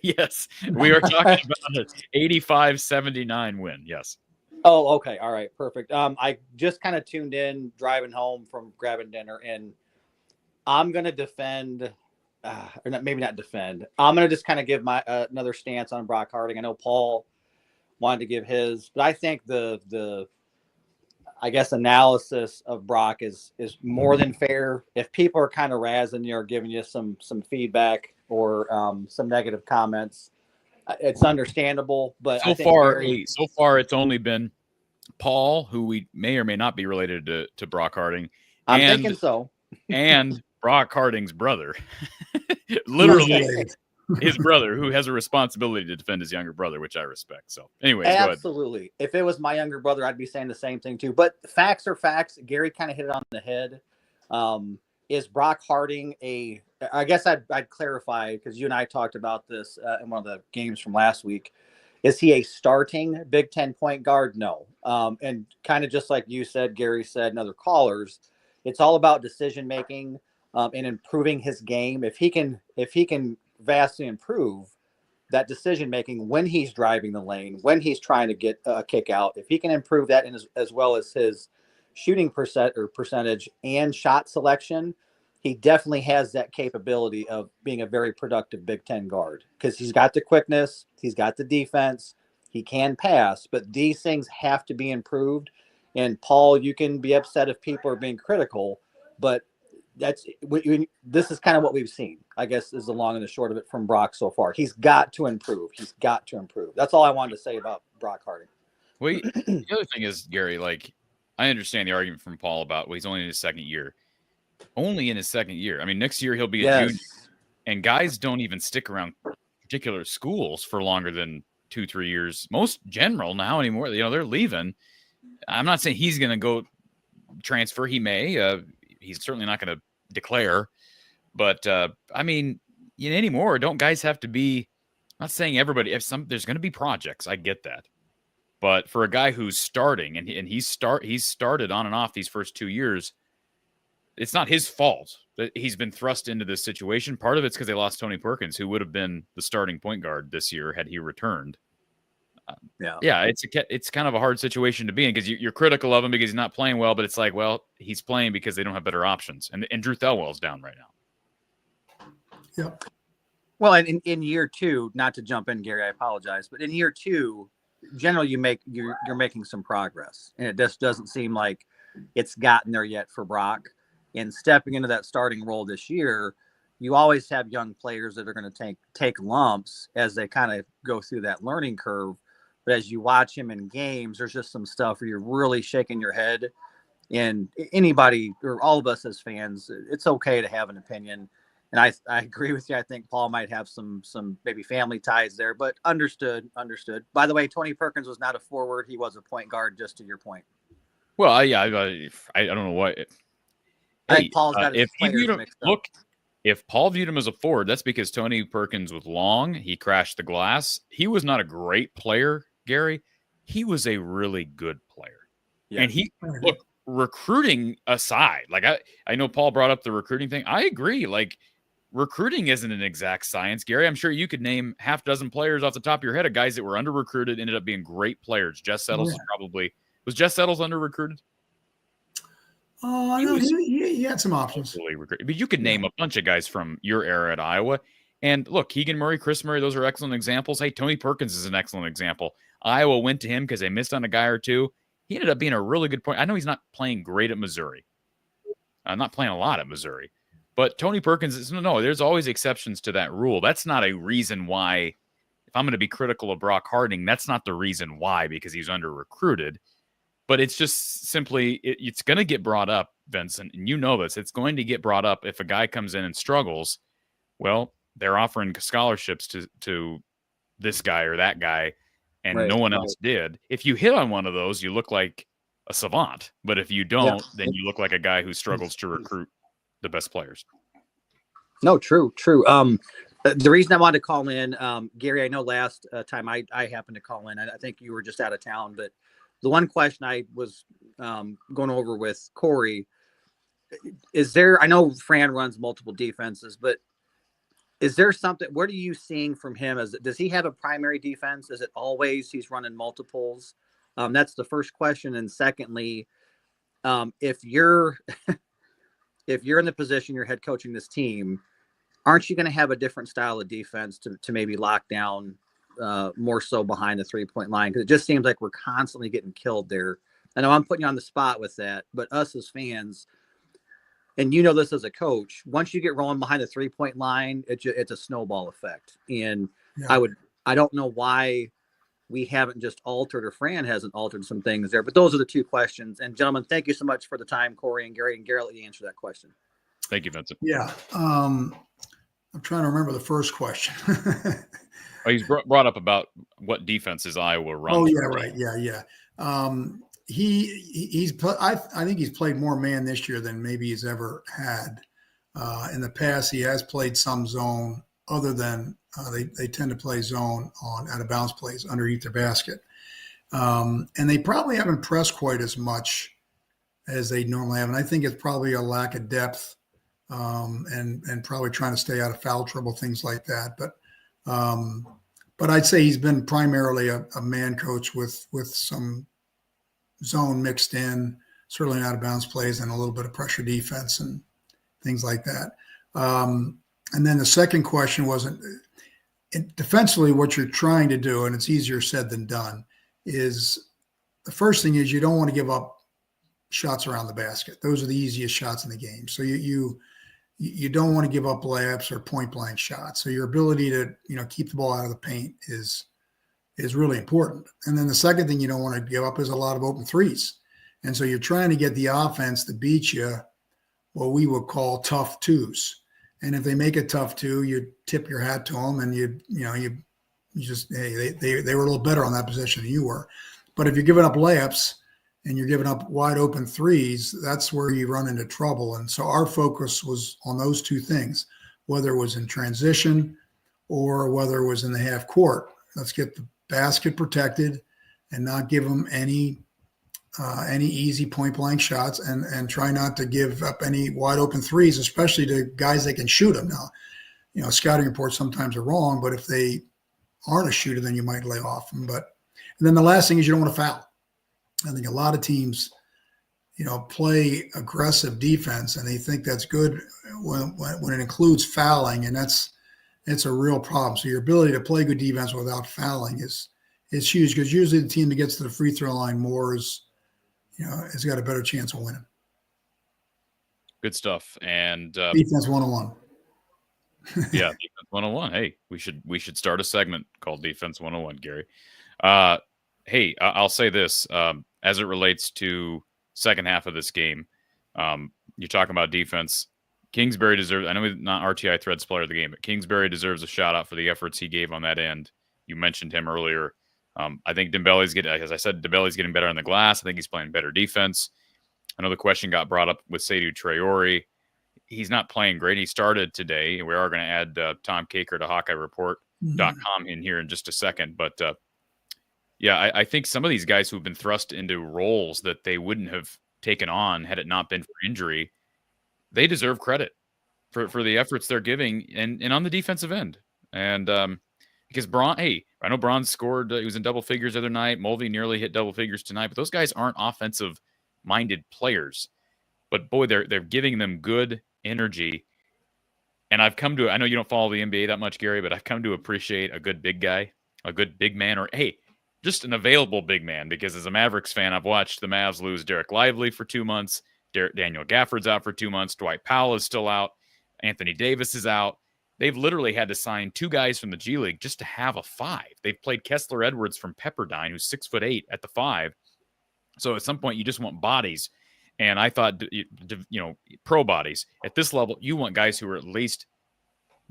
Speaker 1: Yes, we are talking about an 85-79 win. Yes.
Speaker 5: Oh, okay. All right. Perfect. I just kind of tuned in driving home from grabbing dinner, and I'm going to defend, or not, maybe not defend. I'm going to just kind of give my another stance on Brock Harding. I know Paul wanted to give his, but I think the I guess analysis of Brock is more than fair. If people are kind of razzing you or giving you some feedback or some negative comments, it's understandable. But
Speaker 1: so far it's only been Paul, who we may or may not be related to Brock Harding.
Speaker 5: I'm thinking so.
Speaker 1: And Brock Harding's brother, literally his brother, who has a responsibility to defend his younger brother, which I respect. So anyways,
Speaker 5: absolutely. If it was my younger brother, I'd be saying the same thing too. But facts are facts. Gary kind of hit it on the head. Is Brock Harding I guess I'd clarify, because you and I talked about this in one of the games from last week. Is he a starting Big Ten point guard? No. And kind of just like you said, Gary said, and other callers, it's all about decision making and improving his game. If he can vastly improve, that decision making when he's driving the lane, when he's trying to get a kick out, if he can improve that as well as his shooting percentage and shot selection, he definitely has that capability of being a very productive Big Ten guard because he's got the quickness, he's got the defense, he can pass, but these things have to be improved. And Paul, you can be upset if people are being critical, but this is kind of what we've seen, I guess, is the long and the short of it from Brock so far. He's got to improve. He's got to improve. That's all I wanted to say about Brock Harding.
Speaker 1: Well, the other thing is, Gary, like, I understand the argument from Paul about, well, he's only in his second year. Only in his second year. I mean, next year he'll be a junior. And guys don't even stick around particular schools for longer than 2-3 years. Most general now anymore, they're leaving. I'm not saying he's going to go transfer. He may. He's certainly not going to declare. But, I mean, anymore, don't guys have to be – I'm not saying everybody. There's going to be projects. I get that. But for a guy who's starting, and he's started on and off these first 2 years, it's not his fault that he's been thrust into this situation. Part of it's because they lost Tony Perkins, who would have been the starting point guard this year had he returned. It's kind of a hard situation to be in because you're critical of him because he's not playing well, but it's like, well, he's playing because they don't have better options. And Drew Thelwell's down right now.
Speaker 2: Yeah.
Speaker 5: Well, and in year two, not to jump in, Gary, I apologize, but in year two, generally you're making some progress, and it just doesn't seem like it's gotten there yet for Brock. And stepping into that starting role this year, you always have young players that are going to take lumps as they kind of go through that learning curve. But as you watch him in games, there's just some stuff where you're really shaking your head. And anybody or all of us as fans, it's okay to have an opinion. And I agree with you. I think Paul might have some maybe family ties there, but understood. By the way, Tony Perkins was not a forward. He was a point guard, just to your point.
Speaker 1: Well, I don't know what.
Speaker 5: I think Paul's got his players mixed up.
Speaker 1: Look, if Paul viewed him as a forward, that's because Tony Perkins was long. He crashed the glass. He was not a great player, Gary. He was a really good player. Yeah. And look, recruiting aside, like I know Paul brought up the recruiting thing. I agree. Like, recruiting isn't an exact science, Gary. I'm sure you could name half dozen players off the top of your head of guys that were under-recruited, ended up being great players. Jess Settles was Jess Settles under-recruited?
Speaker 2: He had some options.
Speaker 1: But you could name a bunch of guys from your era at Iowa. And look, Keegan Murray, Chris Murray, those are excellent examples. Hey, Tony Perkins is an excellent example. Iowa went to him because they missed on a guy or two. He ended up being a really good point. I know he's not playing great at Missouri. Not playing a lot at Missouri. But Tony Perkins is, no, there's always exceptions to that rule. That's not a reason why, if I'm going to be critical of Brock Harding, that's not the reason why, because he's under-recruited. But it's just simply, it's going to get brought up, Vincent, and you know this. It's going to get brought up if a guy comes in and struggles. Well, they're offering scholarships to this guy or that guy, and no one else did. If you hit on one of those, you look like a savant. But if you don't, then you look like a guy who struggles to recruit the best players.
Speaker 5: No, true. The reason I wanted to call in, Gary, I know last time I happened to call in, I think you were just out of town, but the one question I was going over with Corey is there, I know Fran runs multiple defenses, but is there something, what are you seeing from him? Does he have a primary defense? Is it always he's running multiples? That's the first question. And secondly, if you're in the position you're head coaching this team, aren't you going to have a different style of defense to maybe lock down more so behind the 3-point line? Because it just seems like we're constantly getting killed there. I know I'm putting you on the spot with that, but us as fans, and you know this as a coach, once you get rolling behind the 3-point line, it's a snowball effect. And I don't know why we haven't just altered, or Fran hasn't altered some things there. But those are the two questions. And gentlemen, thank you so much for the time, Corey and Gary. And Gary, let you answer that question.
Speaker 1: Thank you, Vincent.
Speaker 2: Yeah. I'm trying to remember the first question.
Speaker 1: He's brought up about what defenses Iowa runs.
Speaker 2: Oh, yeah, right. Yeah. I think he's played more man this year than maybe he's ever had. In the past, he has played some zone, other than they tend to play zone on out of bounds plays underneath their basket. And they probably haven't pressed quite as much as they normally have. And I think it's probably a lack of depth and probably trying to stay out of foul trouble, things like that. But but I'd say he's been primarily a man coach with some zone mixed in, certainly out of bounds plays and a little bit of pressure defense and things like that. And then the second question wasn't defensively what you're trying to do, and it's easier said than done, is the first thing is you don't want to give up shots around the basket. Those are the easiest shots in the game. So you don't want to give up layups or point blank shots. So your ability to, keep the ball out of the paint is really important. And then the second thing you don't want to give up is a lot of open threes. And so you're trying to get the offense to beat you what we would call tough twos. And if they make a tough two, you tip your hat to them, and you just, hey, they were a little better on that position than you were. But if you're giving up layups and you're giving up wide open threes, that's where you run into trouble. And so our focus was on those two things, whether it was in transition or whether it was in the half court. Let's get the basket protected and not give them any easy point blank shots, and try not to give up any wide open threes, especially to guys that can shoot them. Now, scouting reports sometimes are wrong, but if they aren't a shooter, then you might lay off them. And then the last thing is you don't want to foul. I think a lot of teams, play aggressive defense, and they think that's good when it includes fouling, and it's a real problem. So your ability to play good defense without fouling is huge, because usually the team that gets to the free throw line more has got a better chance of winning.
Speaker 1: Good stuff. And
Speaker 2: defense 101.
Speaker 1: Yeah, defense 101. Hey, we should start a segment called Defense 101, Gary. Hey, I'll say this as it relates to second half of this game. You're talking about defense. Kingsbury deserves, I know he's not RTI Threads player of the game, but Kingsbury deserves a shout out for the efforts he gave on that end. You mentioned him earlier. I think Dembele's as I said, Dembele's getting better on the glass. I think he's playing better defense. I know the question got brought up with Seydou Traore. He's not playing great. He started today. We are going to add Tom Caker to HawkeyeReport.com in here in just a second. But yeah, I think some of these guys who've been thrust into roles that they wouldn't have taken on had it not been for injury, they deserve credit for the efforts they're giving and on the defensive end. And because I know Braun scored. He was in double figures the other night. Mulvey nearly hit double figures tonight. But those guys aren't offensive-minded players. But, boy, they're giving them good energy. And I know you don't follow the NBA that much, Gary, but I've come to appreciate a good big guy, a good big man, or, hey, just an available big man. Because as a Mavericks fan, I've watched the Mavs lose Derek Lively for 2 months. Daniel Gafford's out for 2 months. Dwight Powell is still out. Anthony Davis is out. They've literally had to sign 2 guys from the G League just to have a 5. They've played Kessler Edwards from Pepperdine, who's 6'8" at the 5. So at some point, you just want bodies. And I thought, pro bodies. At this level, you want guys who are at least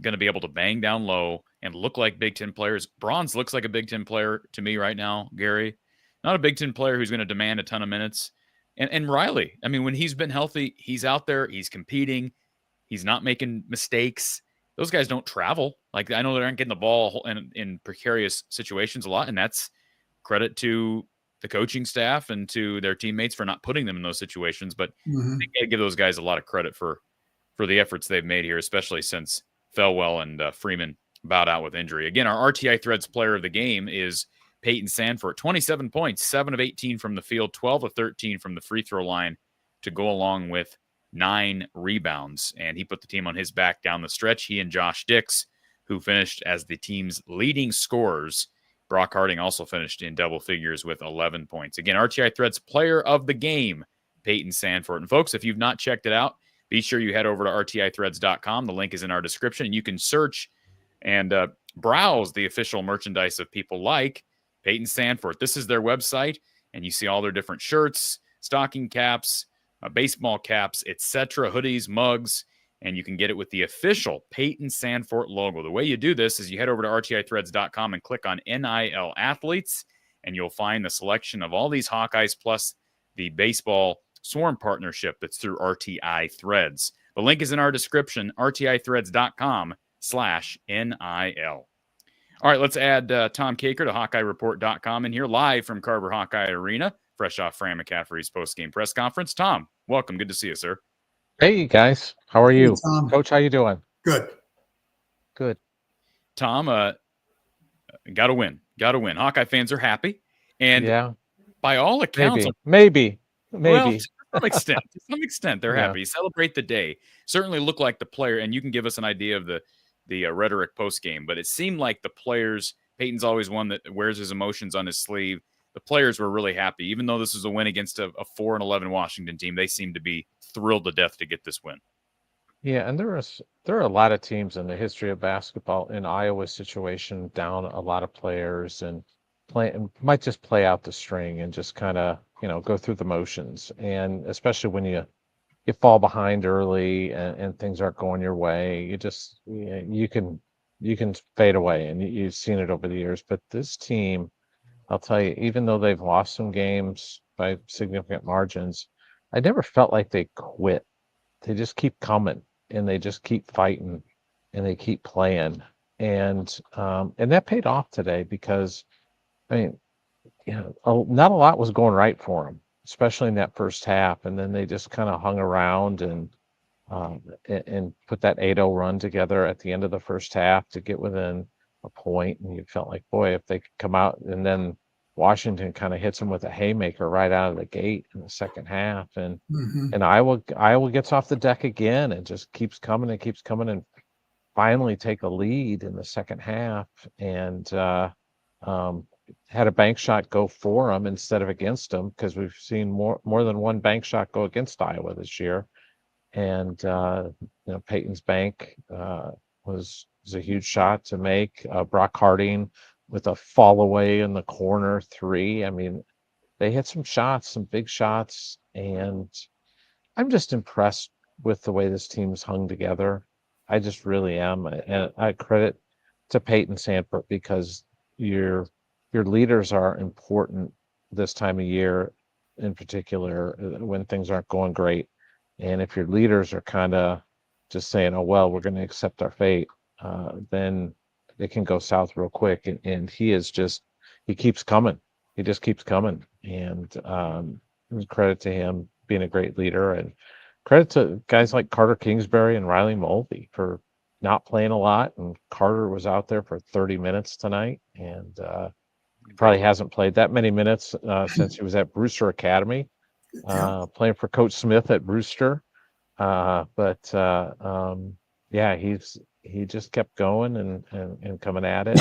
Speaker 1: going to be able to bang down low and look like Big Ten players. Bronze looks like a Big Ten player to me right now, Gary. Not a Big Ten player who's going to demand a ton of minutes. And Riley, I mean, when he's been healthy, he's out there, he's competing, he's not making mistakes. Those guys don't travel. Like, I know they aren't getting the ball in precarious situations a lot, and that's credit to the coaching staff and to their teammates for not putting them in those situations. But I think I give those guys a lot of credit for the efforts they've made here, especially since Felwell and Freeman bowed out with injury. Again, our RTI Threads player of the game is Peyton Sandfort. 27 points, 7 of 18 from the field, 12 of 13 from the free throw line to go along with 9 rebounds, and he put the team on his back down the stretch. He and Josh Dix, who finished as the team's leading scorers. Brock Harding also finished in double figures with 11 points. Again, RTI Threads player of the game, Peyton Sandfort. And folks, if you've not checked it out, be sure you head over to rtithreads.com. The link is in our description, and you can search and browse the official merchandise of people like Peyton Sandfort. This is their website, and you see all their different shirts, stocking caps, baseball caps, etc., hoodies, mugs, and you can get it with the official Peyton Sandfort logo. The way you do this is you head over to rtithreads.com and click on NIL Athletes, and you'll find the selection of all these Hawkeyes plus the baseball Swarm partnership that's through RTI Threads. The link is in our description, rtithreads.com/NIL. All right, let's add Tom Caker to HawkeyeReport.com in here live from Carver-Hawkeye Arena, fresh off Fran McCaffrey's post-game press conference. Tom, welcome. Good to see you, sir.
Speaker 6: Hey, guys. How are you?
Speaker 2: Tom.
Speaker 6: Coach, how you doing?
Speaker 2: Good.
Speaker 6: Good.
Speaker 1: Tom, Got to win. Got to win. Hawkeye fans are happy. And
Speaker 6: Yeah,
Speaker 1: by all accounts,
Speaker 6: maybe.
Speaker 1: well, to some extent, they're
Speaker 6: Yeah.
Speaker 1: happy. Celebrate the day. Certainly look like the player, and you can give us an idea of the rhetoric post game. But it seemed like the players. Peyton's always one that wears his emotions on his sleeve. The players were really happy, even though this was a win against a 4-11 Washington team. They seemed to be thrilled to death to get this win.
Speaker 6: Yeah, and there are a lot of teams in the history of basketball in Iowa's situation down a lot of players and might just play out the string and just kind of go through the motions. And especially when you fall behind early and things aren't going your way, you can fade away, and you've seen it over the years. But this team, I'll tell you, even though they've lost some games by significant margins, I never felt like they quit. They just keep coming, and they just keep fighting, and they keep playing. And that paid off today because, I mean, not a lot was going right for them, especially in that first half. And then they just kind of hung around and put that 8-0 run together at the end of the first half to get within a point. And you felt like, boy, if they could come out, and then Washington kind of hits them with a haymaker right out of the gate in the second half. And Iowa gets off the deck again and just keeps coming and finally take a lead in the second half, and had a bank shot go for them instead of against them, because we've seen more than one bank shot go against Iowa this year. And Peyton's bank was a huge shot to make. Brock Harding with a fall away in the corner 3. I mean, they hit some shots, some big shots, and I'm just impressed with the way this team's hung together. I just really am, and I credit to Peyton Sandfort, because your leaders are important this time of year, in particular when things aren't going great. And if your leaders are kind of just saying, "Oh well, we're going to accept our fate," then it can go south real quick. And he keeps coming. He just keeps coming. And credit to him being a great leader, and credit to guys like Carter Kingsbury and Riley Mulvey for not playing a lot. And Carter was out there for 30 minutes tonight, and probably hasn't played that many minutes since he was at Brewster Academy, playing for Coach Smith at Brewster. Yeah, he just kept going and coming at it.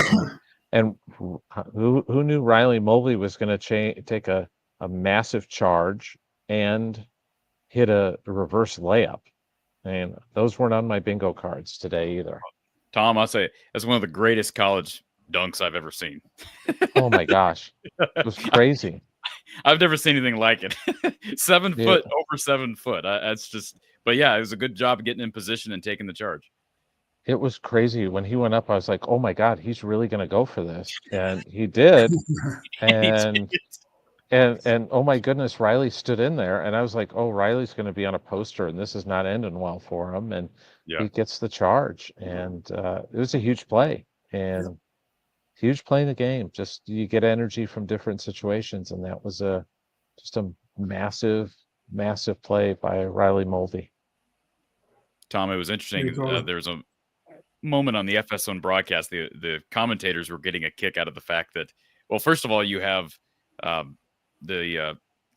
Speaker 6: And who knew Riley Mulvey was going to take a massive charge and hit a reverse layup? And those weren't on my bingo cards today either.
Speaker 1: Tom, I'll say that's one of the greatest college dunks I've ever seen.
Speaker 6: Oh my gosh, it was crazy.
Speaker 1: I've never seen anything like it. 7 foot, over 7 foot. That's just, but yeah, it was a good job of getting in position and taking the charge.
Speaker 6: It was crazy. When he went up, I was like, oh my God, he's really going to go for this. And he did. And oh my goodness, Riley stood in there, and I was like, oh, Riley's going to be on a poster, and this is not ending well for him. And he gets the charge, and it was a huge play, and huge play in the game. Just you get energy from different situations, and that was just a massive play by Riley Mulvey.
Speaker 1: Tom, it was interesting. There was a moment on the FS1 broadcast. The commentators were getting a kick out of the fact that, well, first of all, you have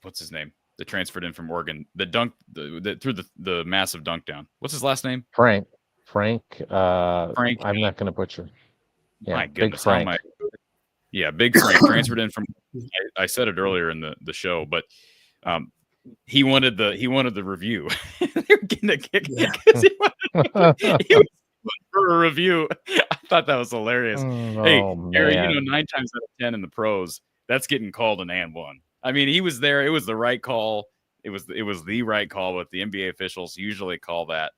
Speaker 1: what's his name? The transferred in from Oregon, the dunk, through the massive dunk down. What's his last name?
Speaker 6: Frank.
Speaker 1: Frank.
Speaker 6: I'm not going to butcher. Yeah,
Speaker 1: my goodness,
Speaker 6: Big Frank.
Speaker 1: Big Frank transferred in from. I said it earlier in the show, but he wanted the review. They were getting a kick because he was for a review. I thought that was hilarious. Hey, Gary, 9 times out of 10 in the pros, that's getting called an and one. I mean, he was there. It was the right call. It was the right call, but the NBA officials usually call that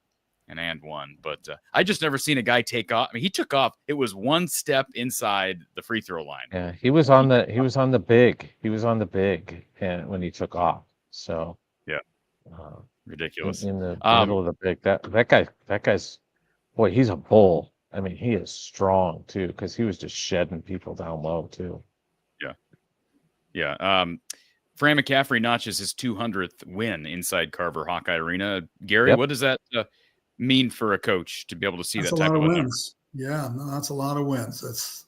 Speaker 1: an and one. But I just never seen a guy take off. I mean, he took off. It was one step inside the free throw line.
Speaker 6: Yeah, he was on the big. He was on the big when he took off. So
Speaker 1: yeah, ridiculous
Speaker 6: in the middle of the big. That guy's boy. He's a bull. I mean, he is strong too, because he was just shedding people down low too.
Speaker 1: Yeah. Fran McCaffrey notches his 200th win inside Carver-Hawkeye Arena. Gary, what does that mean for a coach to be able to see that type of
Speaker 2: wins? Yeah, no, that's a lot of wins.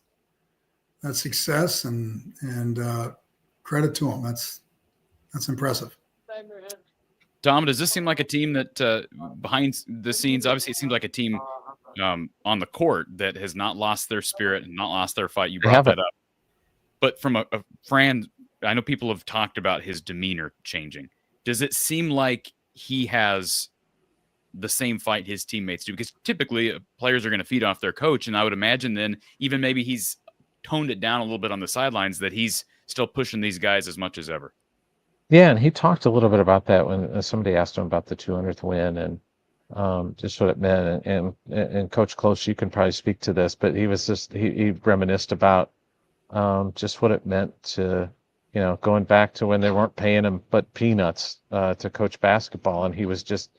Speaker 2: success and credit to them. That's impressive.
Speaker 1: Tom, does this seem like a team that behind the scenes, obviously it seems like a team on the court that has not lost their spirit and not lost their fight. You brought that up. But from a Fran, I know people have talked about his demeanor changing. Does it seem like he has the same fight his teammates do? Because typically players are going to feed off their coach. And I would imagine then even maybe he's toned it down a little bit on the sidelines, that he's still pushing these guys as much as ever.
Speaker 6: Yeah, and he talked a little bit about that when somebody asked him about the 200th win and just what it meant. And Coach Close, you can probably speak to this, but he was just he reminisced about just what it meant to, going back to when they weren't paying him but peanuts to coach basketball, and he was just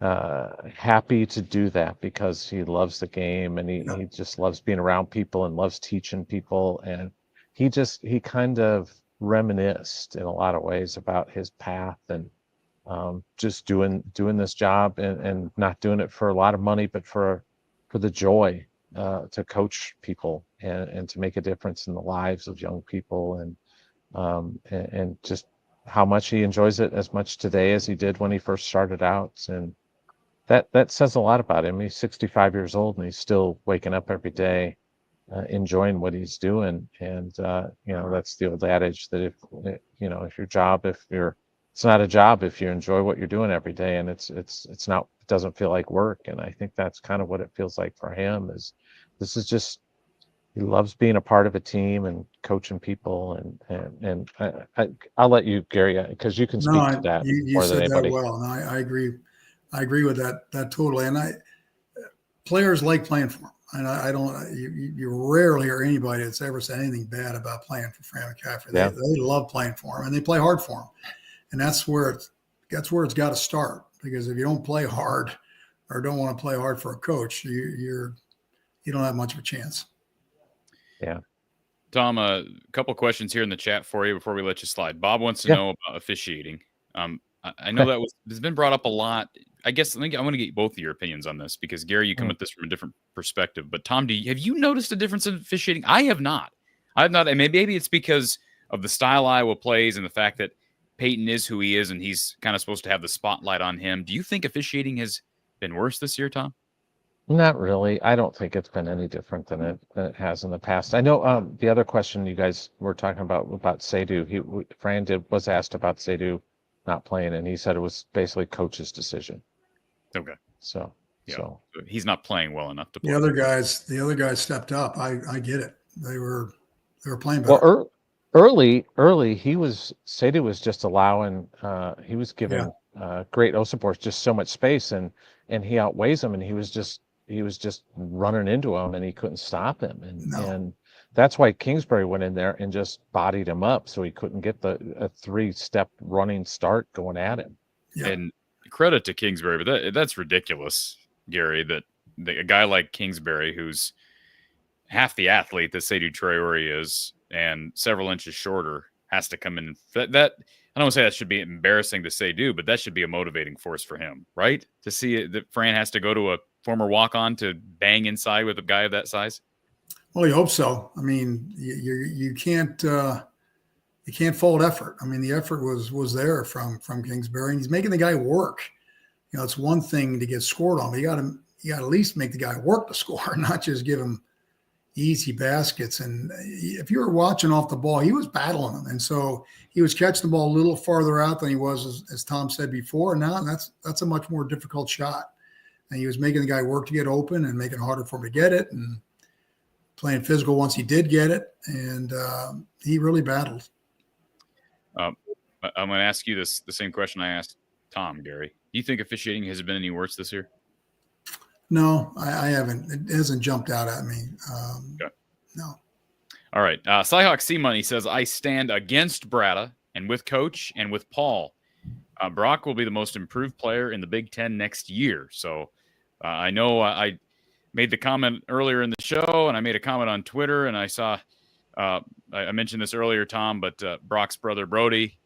Speaker 6: happy to do that because he loves the game and he just loves being around people and loves teaching people, and he kind of reminisced in a lot of ways about his path and just doing this job and not doing it for a lot of money, but for the joy to coach people and to make a difference in the lives of young people, and just how much he enjoys it as much today as he did when he first started out. And that says a lot about him. He's 65 years old and he's still waking up every day enjoying what he's doing. And that's the old adage that if your job, it's not a job if you enjoy what you're doing every day, and it's not, it doesn't feel like work. And I think that's kind of what it feels like for him. Is this is just, he loves being a part of a team and coaching people, and I'll let you, Gary, because you can speak to that
Speaker 2: you said that well, and I agree with that totally. And players like playing for him. And I don't, you rarely hear anybody that's ever said anything bad about playing for Fran McCaffery.
Speaker 6: Yeah.
Speaker 2: They love playing for him, and they play hard for him. And that's where it's got to start, because if you don't play hard or don't want to play hard for a coach, you don't have much of a chance.
Speaker 6: Yeah.
Speaker 1: Tom, a couple questions here in the chat for you before we let you slide. Bob wants to know about officiating. I know that has been brought up a lot. I guess I want to get both of your opinions on this, because Gary, you come at this from a different perspective. But Tom, have you noticed a difference in officiating? I have not. And maybe it's because of the style Iowa plays and the fact that Peyton is who he is and he's kind of supposed to have the spotlight on him. Do you think officiating has been worse this year, Tom?
Speaker 6: Not really. I don't think it's been any different than it has in the past. I know the other question you guys were talking about Seydoux. Fran was asked about Seydoux not playing, and he said it was basically coach's decision.
Speaker 1: Okay.
Speaker 6: So
Speaker 1: he's not playing well enough to play.
Speaker 2: The other guys stepped up. I get it. They were playing better.
Speaker 6: Well, early Seydoux was just allowing. He was giving great Osipor just so much space, and he outweighs him, and he was just running into him, and he couldn't stop him, and that's why Kingsbury went in there and just bodied him up, so he couldn't get a 3-step running start going at him.
Speaker 2: Yeah.
Speaker 1: And credit to Kingsbury, but that's ridiculous, Gary, that a guy like Kingsbury, who's half the athlete that Seydoux Traore is and several inches shorter, has to come in. That I don't want to say that should be embarrassing to Seydoux, but that should be a motivating force for him, right? To see it, that Fran has to go to a former walk-on to bang inside with a guy of that size.
Speaker 2: Well, you hope so. I mean, you can't fault effort. I mean, the effort was there from Kingsbury, and he's making the guy work. It's one thing to get scored on, but you got to at least make the guy work to score, not just give him easy baskets. And if you were watching off the ball, he was battling them, and so he was catching the ball a little farther out than he was, as Tom said before. And now that's a much more difficult shot, and he was making the guy work to get open and making it harder for him to get it, and playing physical once he did get it, and he really battled.
Speaker 1: I'm going to ask you the same question I asked Tom, Gary. Do you think officiating has been any worse this year?
Speaker 2: No, I haven't. It hasn't jumped out at me.
Speaker 1: Okay.
Speaker 2: No.
Speaker 1: All right. Cyhawk C Money says, I stand against Brada and with Coach and with Paul. Brock will be the most improved player in the Big Ten next year. So I know I made the comment earlier in the show, and I made a comment on Twitter, and I saw I mentioned this earlier, Tom, but Brock's brother Brody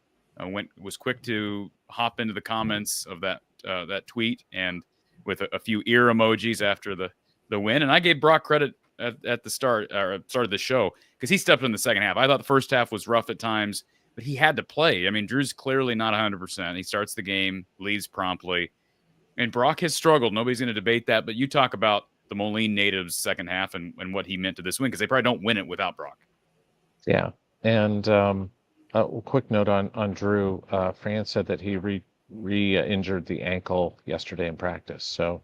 Speaker 1: was quick to hop into the comments of that tweet, and with a few ear emojis after the win. And I gave Brock credit at the start of the show, because he stepped in the second half. I thought the first half was rough at times, but he had to play. I mean, Drew's clearly not 100%. He starts the game, leaves promptly, and Brock has struggled. Nobody's going to debate that. But you talk about the Moline natives second half and what he meant to this win, because they probably don't win it without Brock. Yeah.
Speaker 6: And a quick note on Drew. Fran said that he re-injured the ankle yesterday in practice. So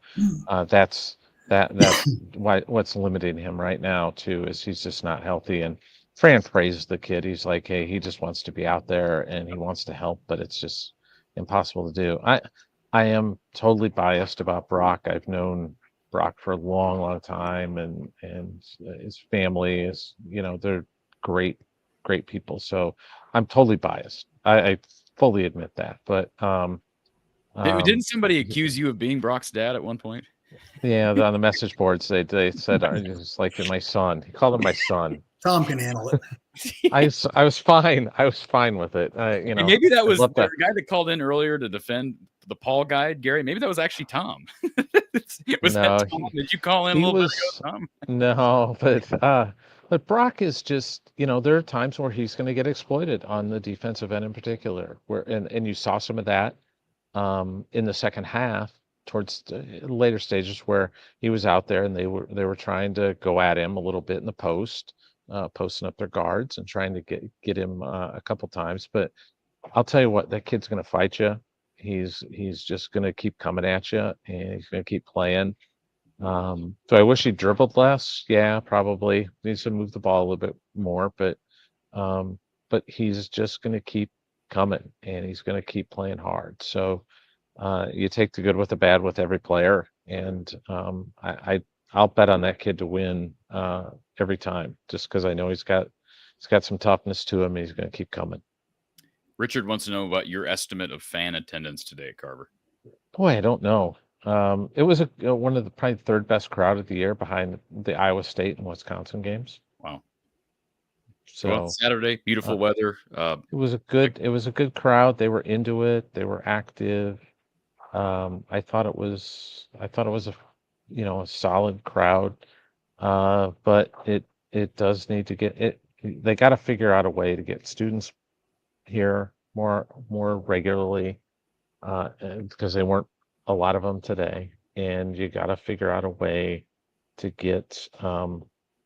Speaker 6: that's what's limiting him right now too, is he's just not healthy. And Fran praises the kid. He's like, hey, he just wants to be out there and he wants to help, but it's just impossible to do. I am totally biased about Brock. I've known Brock for a long time, and his family is, they're great people. So I'm totally biased. I fully admit that. But
Speaker 1: didn't somebody accuse you of being Brock's dad at one point?
Speaker 6: Yeah, on the message boards they said it's like my son. He called him my son.
Speaker 2: Tom can handle it.
Speaker 6: I was fine. I was fine with it.
Speaker 1: Maybe that was the guy that called in earlier to defend the Paul guide, Gary. Maybe that was actually Tom. That Tom? Did you call in a little bit ago, Tom?
Speaker 6: No, but Brock is just, there are times where he's going to get exploited on the defensive end in particular, and you saw some of that in the second half towards the later stages where he was out there and they were trying to go at him a little bit in the post, posting up their guards and trying to get him a couple times. But I'll tell you what, that kid's going to fight you. He's just going to keep coming at you, and he's going to keep playing. So I wish he dribbled less. Yeah, probably needs to move the ball a little bit more, but he's just going to keep coming, and he's going to keep playing hard. So you take the good with the bad with every player, and I'll bet on that kid to win every time, just because I know he's got some toughness to him, and he's going to keep coming.
Speaker 1: Richard wants to know about your estimate of fan attendance today, Carver.
Speaker 6: Boy, I don't know. It was one of the probably third best crowd of the year behind the Iowa State and Wisconsin games.
Speaker 1: Wow.
Speaker 6: So
Speaker 1: Saturday, beautiful weather.
Speaker 6: It was a good crowd. They were into it. They were active. I thought it was a solid crowd. But it does need to get it. They got to figure out a way to get students here more regularly, because they weren't a lot of them today, and you got to figure out a way to get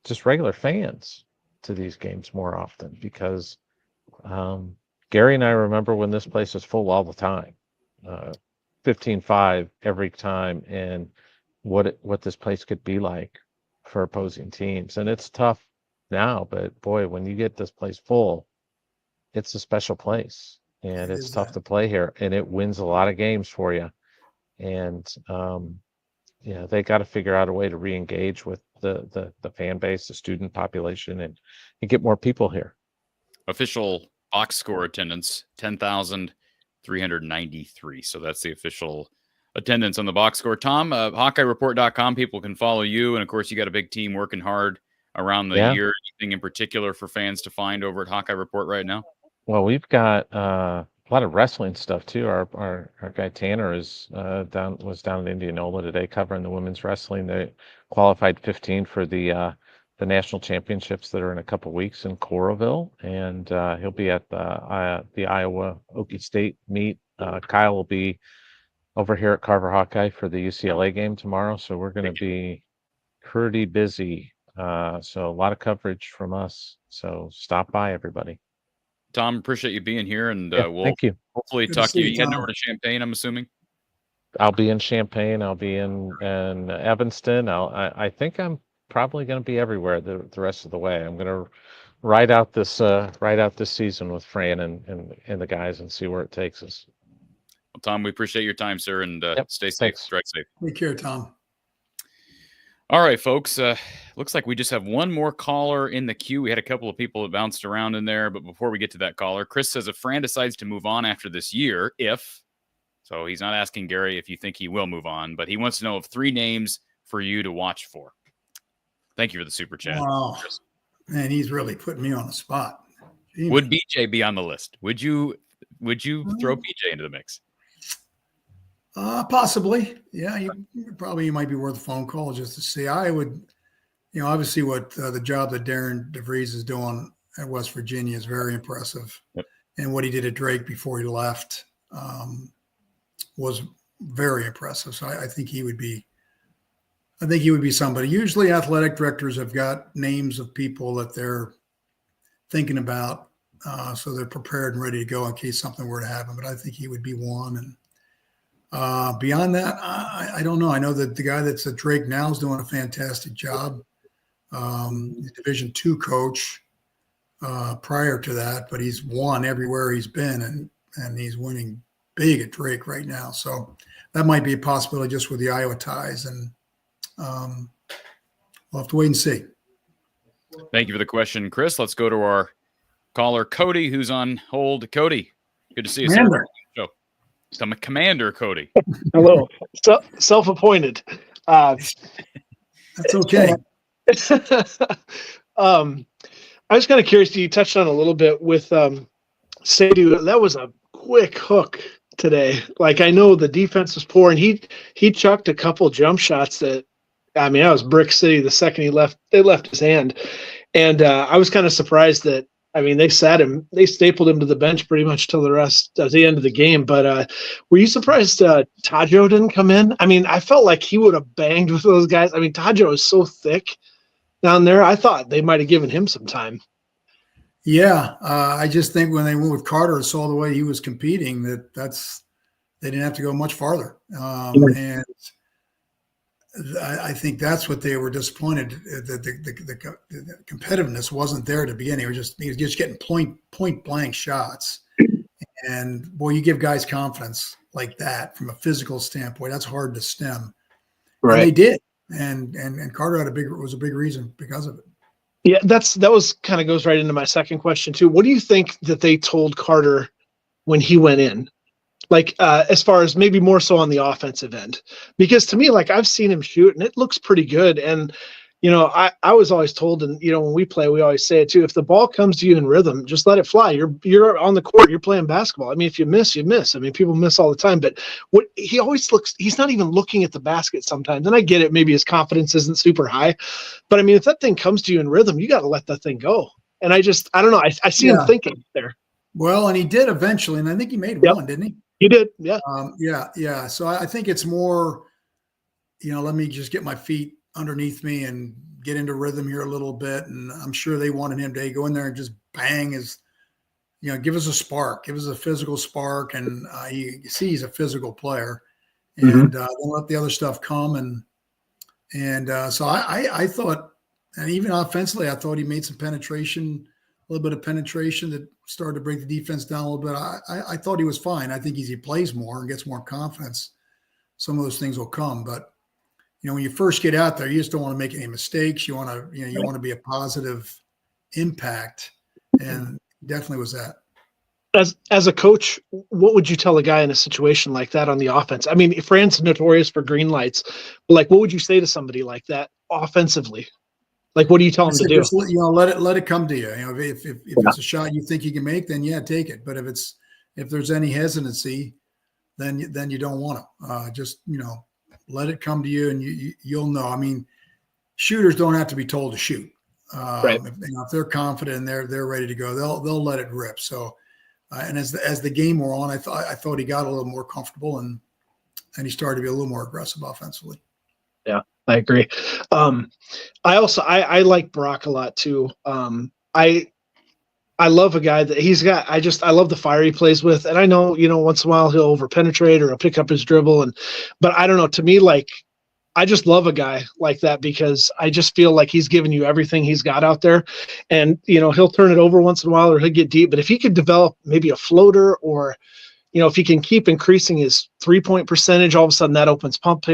Speaker 6: just regular fans to these games more often, because Gary and I remember when this place was full all the time, 15-5 every time, and what this place could be like for opposing teams. And it's tough now, but boy, when you get this place full, it's a special place, and it's tough to play here, and it wins a lot of games for you. And they got to figure out a way to re-engage with the fan base, the student population, and get more people here.
Speaker 1: Official box score attendance 10,393. So that's the official attendance on the box score. Tom, HawkeyeReport.com. People can follow you, and of course, you got a big team working hard around the year. Anything in particular for fans to find over at Hawkeye Report right now?
Speaker 6: Well, we've got a lot of wrestling stuff too. Our guy Tanner was down in Indianola today covering the women's wrestling. They qualified 15 for the national championships that are in a couple weeks in Coralville, and he'll be at the Iowa Hawkeyes State meet. Kyle will be over here at Carver-Hawkeye for the UCLA game tomorrow, so we're going to be pretty busy. So a lot of coverage from us. So stop by, everybody.
Speaker 1: Tom, appreciate you being here, and we'll
Speaker 6: thank you.
Speaker 1: Hopefully talk to you. You heading over to Champaign, I'm assuming?
Speaker 6: I'll be in Champaign. I'll be in Evanston. I think I'm probably going to be everywhere the rest of the way. I'm going to ride out this season with Fran and the guys and see where it takes us.
Speaker 1: Well, Tom, we appreciate your time, sir, and stay safe.
Speaker 6: Thanks.
Speaker 1: Drive safe.
Speaker 2: Take care, Tom.
Speaker 1: All right, folks. Looks like we just have one more caller in the queue. We had a couple of people that bounced around in there, but before we get to that caller, Chris says if Fran decides to move on after this year, so he's not asking Gary if you think he will move on, but he wants to know of 3 names for you to watch for. Thank you for the super chat.
Speaker 2: Wow. Man, he's really putting me on the spot. Jeez.
Speaker 1: Would BJ be on the list? Would you throw BJ into the mix?
Speaker 2: Possibly. Yeah, you might be worth a phone call just to see. I would, obviously what the job that Darren DeVries is doing at West Virginia is very impressive.
Speaker 1: Yep.
Speaker 2: And what he did at Drake before he left was very impressive. So I think he would be somebody. Usually athletic directors have got names of people that they're thinking about. So they're prepared and ready to go in case something were to happen. But I think he would be one. And beyond that, I don't know. I know that the guy that's at Drake now is doing a fantastic job. Division II coach prior to that, but he's won everywhere he's been, and he's winning big at Drake right now. So that might be a possibility just with the Iowa ties, and we'll have to wait and see.
Speaker 1: Thank you for the question, Chris. Let's go to our caller, Cody, who's on hold. Cody, good to see you, sir. I'm a Commander, Cody.
Speaker 7: Hello. Self-appointed.
Speaker 2: That's okay.
Speaker 7: I was kind of curious. You touched on a little bit with Sadhu. That was a quick hook today. Like, I know the defense was poor, and he chucked a couple jump shots that, I mean, that was brick city the second they left his hand. And I was kind of surprised that, I mean, they stapled him to the bench pretty much till the end of the game. But were you surprised Tajo didn't come in? I mean, I felt like he would have banged with those guys. I mean, Tajo is so thick down there. I thought they might have given him some time.
Speaker 2: Yeah, I just think when they went with Carter, saw the way he was competing, they didn't have to go much farther. And I think that's what they were disappointed that the competitiveness wasn't there to begin. He was just getting point blank shots. And boy, you give guys confidence like that from a physical standpoint, that's hard to stem. Right. And they did. And Carter was a big reason because of it.
Speaker 7: Yeah, that was kind of goes right into my second question too. What do you think that they told Carter when he went in? Like, as far as maybe more so on the offensive end, because to me, like, I've seen him shoot and it looks pretty good. And, you know, I was always told, and, you know, when we play, we always say it too, if the ball comes to you in rhythm, just let it fly. You're on the court, you're playing basketball. I mean, if you miss, you miss. I mean, people miss all the time, but he always he's not even looking at the basket sometimes. And I get it. Maybe his confidence isn't super high, but I mean, if that thing comes to you in rhythm, you got to let that thing go. And I don't know. I see him thinking there.
Speaker 2: Well, and he did eventually. And I think he made one, didn't he?
Speaker 7: You did, yeah.
Speaker 2: Yeah. So I think it's more, you know, let me just get my feet underneath me and get into rhythm here a little bit. And I'm sure they wanted him to go in there and just bang give us a spark, give us a physical spark. And you see he's a physical player, and then let the other stuff come. And so I thought, and even offensively, I thought he made some penetration, a little bit of penetration that started to break the defense down a little bit. I thought he was fine. I think as he plays more and gets more confidence, some of those things will come. But, you know, when you first get out there, you just don't want to make any mistakes. You want to be a positive impact, and definitely was that.
Speaker 7: As a coach, what would you tell a guy in a situation like that on the offense? I mean, Fran's notorious for green lights, but like, what would you say to somebody like that offensively? Like, what do you tell him to do?
Speaker 2: Just, you know, let it come to you. You know, if it's a shot you think you can make, then take it. But if there's any hesitancy, then you don't want to. Just, you know, let it come to you, and you'll know. I mean, shooters don't have to be told to shoot. Right. If they're confident and they're ready to go, they'll let it rip. So, and as the game wore on, I thought he got a little more comfortable and he started to be a little more aggressive offensively.
Speaker 7: Yeah. I agree. I like Brock a lot too. I love a guy that I love the fire he plays with. And I know, you know, once in a while he'll over penetrate or he'll pick up his dribble. But I don't know, to me, like, I just love a guy like that because I just feel like he's giving you everything he's got out there. And, you know, he'll turn it over once in a while or he'll get deep, but if he could develop maybe a floater, or, you know, if he can keep increasing his 3-point percentage, all of a sudden that opens pump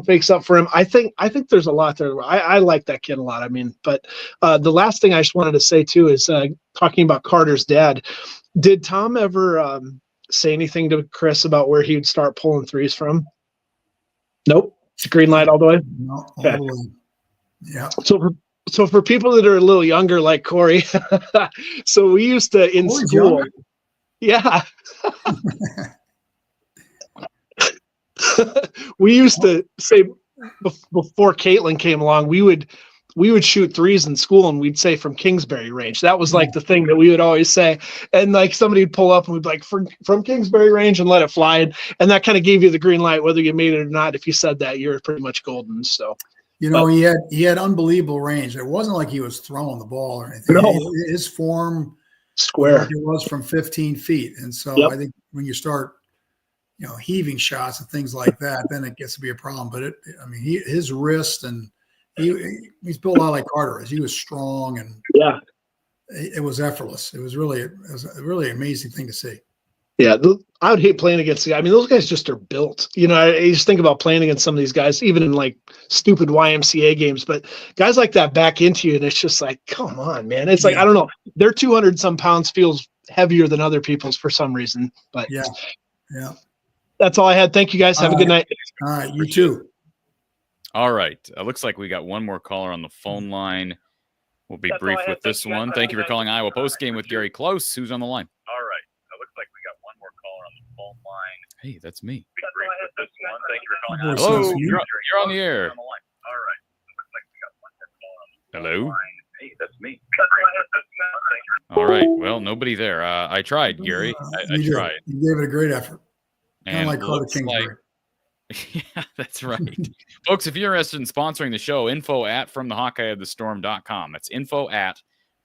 Speaker 7: fakes up for him. I think there's a lot there. I like that kid a lot. I mean, but the last thing I just wanted to say too is talking about Carter's dad. Did Tom ever say anything to Chris about where he would start pulling threes from? Nope. It's a green light all the way.
Speaker 2: No, all
Speaker 7: okay.
Speaker 2: the way. Yeah.
Speaker 7: So for people that are a little younger, like Corey, so we used to in
Speaker 2: Corey's
Speaker 7: school.
Speaker 2: Younger.
Speaker 7: Yeah. We used to say before Caitlin came along, we would we would shoot threes in school and we'd say from Kingsbury range. That was like the thing that we would always say. And like somebody would pull up and we'd be like from Kingsbury range and let it fly. And that kind of gave you the green light, whether you made it or not. If you said that, you're pretty much golden. So,
Speaker 2: he had unbelievable range. It wasn't like he was throwing the ball or anything.
Speaker 7: No.
Speaker 2: His form
Speaker 7: square.
Speaker 2: Like it was from 15 feet. And so I think when you start, heaving shots and things like that, then it gets to be a problem. But his wrist, and he's built a lot like Carter is. He was strong, and it was effortless. It was really a really amazing thing to see.
Speaker 7: Yeah, I would hate playing against the guy. I mean, those guys just are built. I just think about playing against some of these guys, even in like stupid YMCA games. But guys like that back into you, and it's just like, come on, man. It's like, I don't know. Their 200 some pounds feels heavier than other people's for some reason. But
Speaker 2: yeah.
Speaker 7: That's all I had. Thank you, guys. Have a good night.
Speaker 2: All right, you too.
Speaker 1: All right. Looks like we got one more caller on the phone line. We'll be brief with this one. Thank you for calling Iowa Postgame with Gary Close. Who's on the line?
Speaker 8: All right. Looks like we got one more caller on the phone line.
Speaker 1: Hey, that's me.
Speaker 8: Be brief with this one. Thank you for calling Iowa.
Speaker 1: Hello, you're on the air.
Speaker 8: All right. Looks like we got one more caller on the phone
Speaker 1: Hello.
Speaker 8: line. Hey, that's me.
Speaker 1: All right. Well, nobody there. I tried, Gary. I tried.
Speaker 2: You gave it a great effort. Kind
Speaker 1: And
Speaker 2: of like Carter Kingsbury.
Speaker 1: yeah, that's right. Folks, if you're interested in sponsoring the show, info at fromthehawkeyeofthestorm.com. That's info at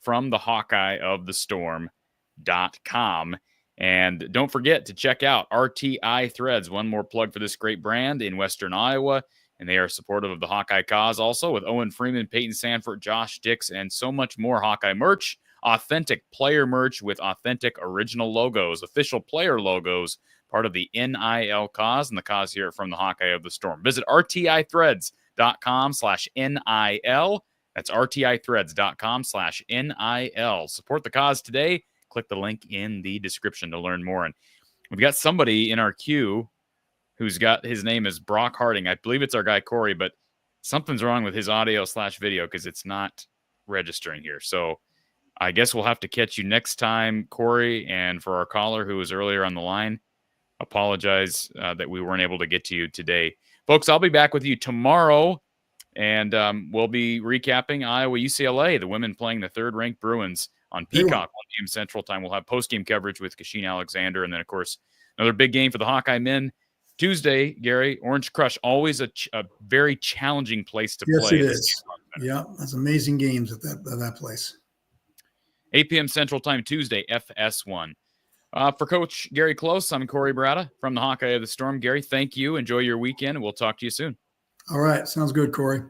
Speaker 1: fromthehawkeyeofthestorm.com. And don't forget to check out RTI Threads. One more plug for this great brand in Western Iowa. And they are supportive of the Hawkeye cause also, with Owen Freeman, Peyton Sanford, Josh Dix, and so much more Hawkeye merch. Authentic player merch with authentic original logos, official player logos, part of the NIL cause and the cause here from the Hawkeye of the Storm. Visit rtithreads.com/NIL. That's rtithreads.com/NIL. Support the cause today. Click the link in the description to learn more. And we've got somebody in our queue who's got, his name is Brock Harding. I believe it's our guy Corey, but something's wrong with his audio/video because it's not registering here. So I guess we'll have to catch you next time, Corey. And for our caller who was earlier on the line, apologize that we weren't able to get to you today. Folks, I'll be back with you tomorrow, and we'll be recapping Iowa UCLA, the women playing the third-ranked Bruins on Peacock, 1 p.m. Central Time. We'll have post-game coverage with Kasheen Alexander, and then, of course, another big game for the Hawkeye men. Tuesday, Gary, Orange Crush, always a very challenging place to play.
Speaker 2: Yes, it is. Yeah, that's amazing games at that place.
Speaker 1: 8 p.m. Central Time, Tuesday, FS1. For Coach Gary Close, I'm Corey Bratta from the Hawkeye of the Storm. Gary, thank you. Enjoy your weekend, and we'll talk to you soon.
Speaker 2: All right. Sounds good, Corey.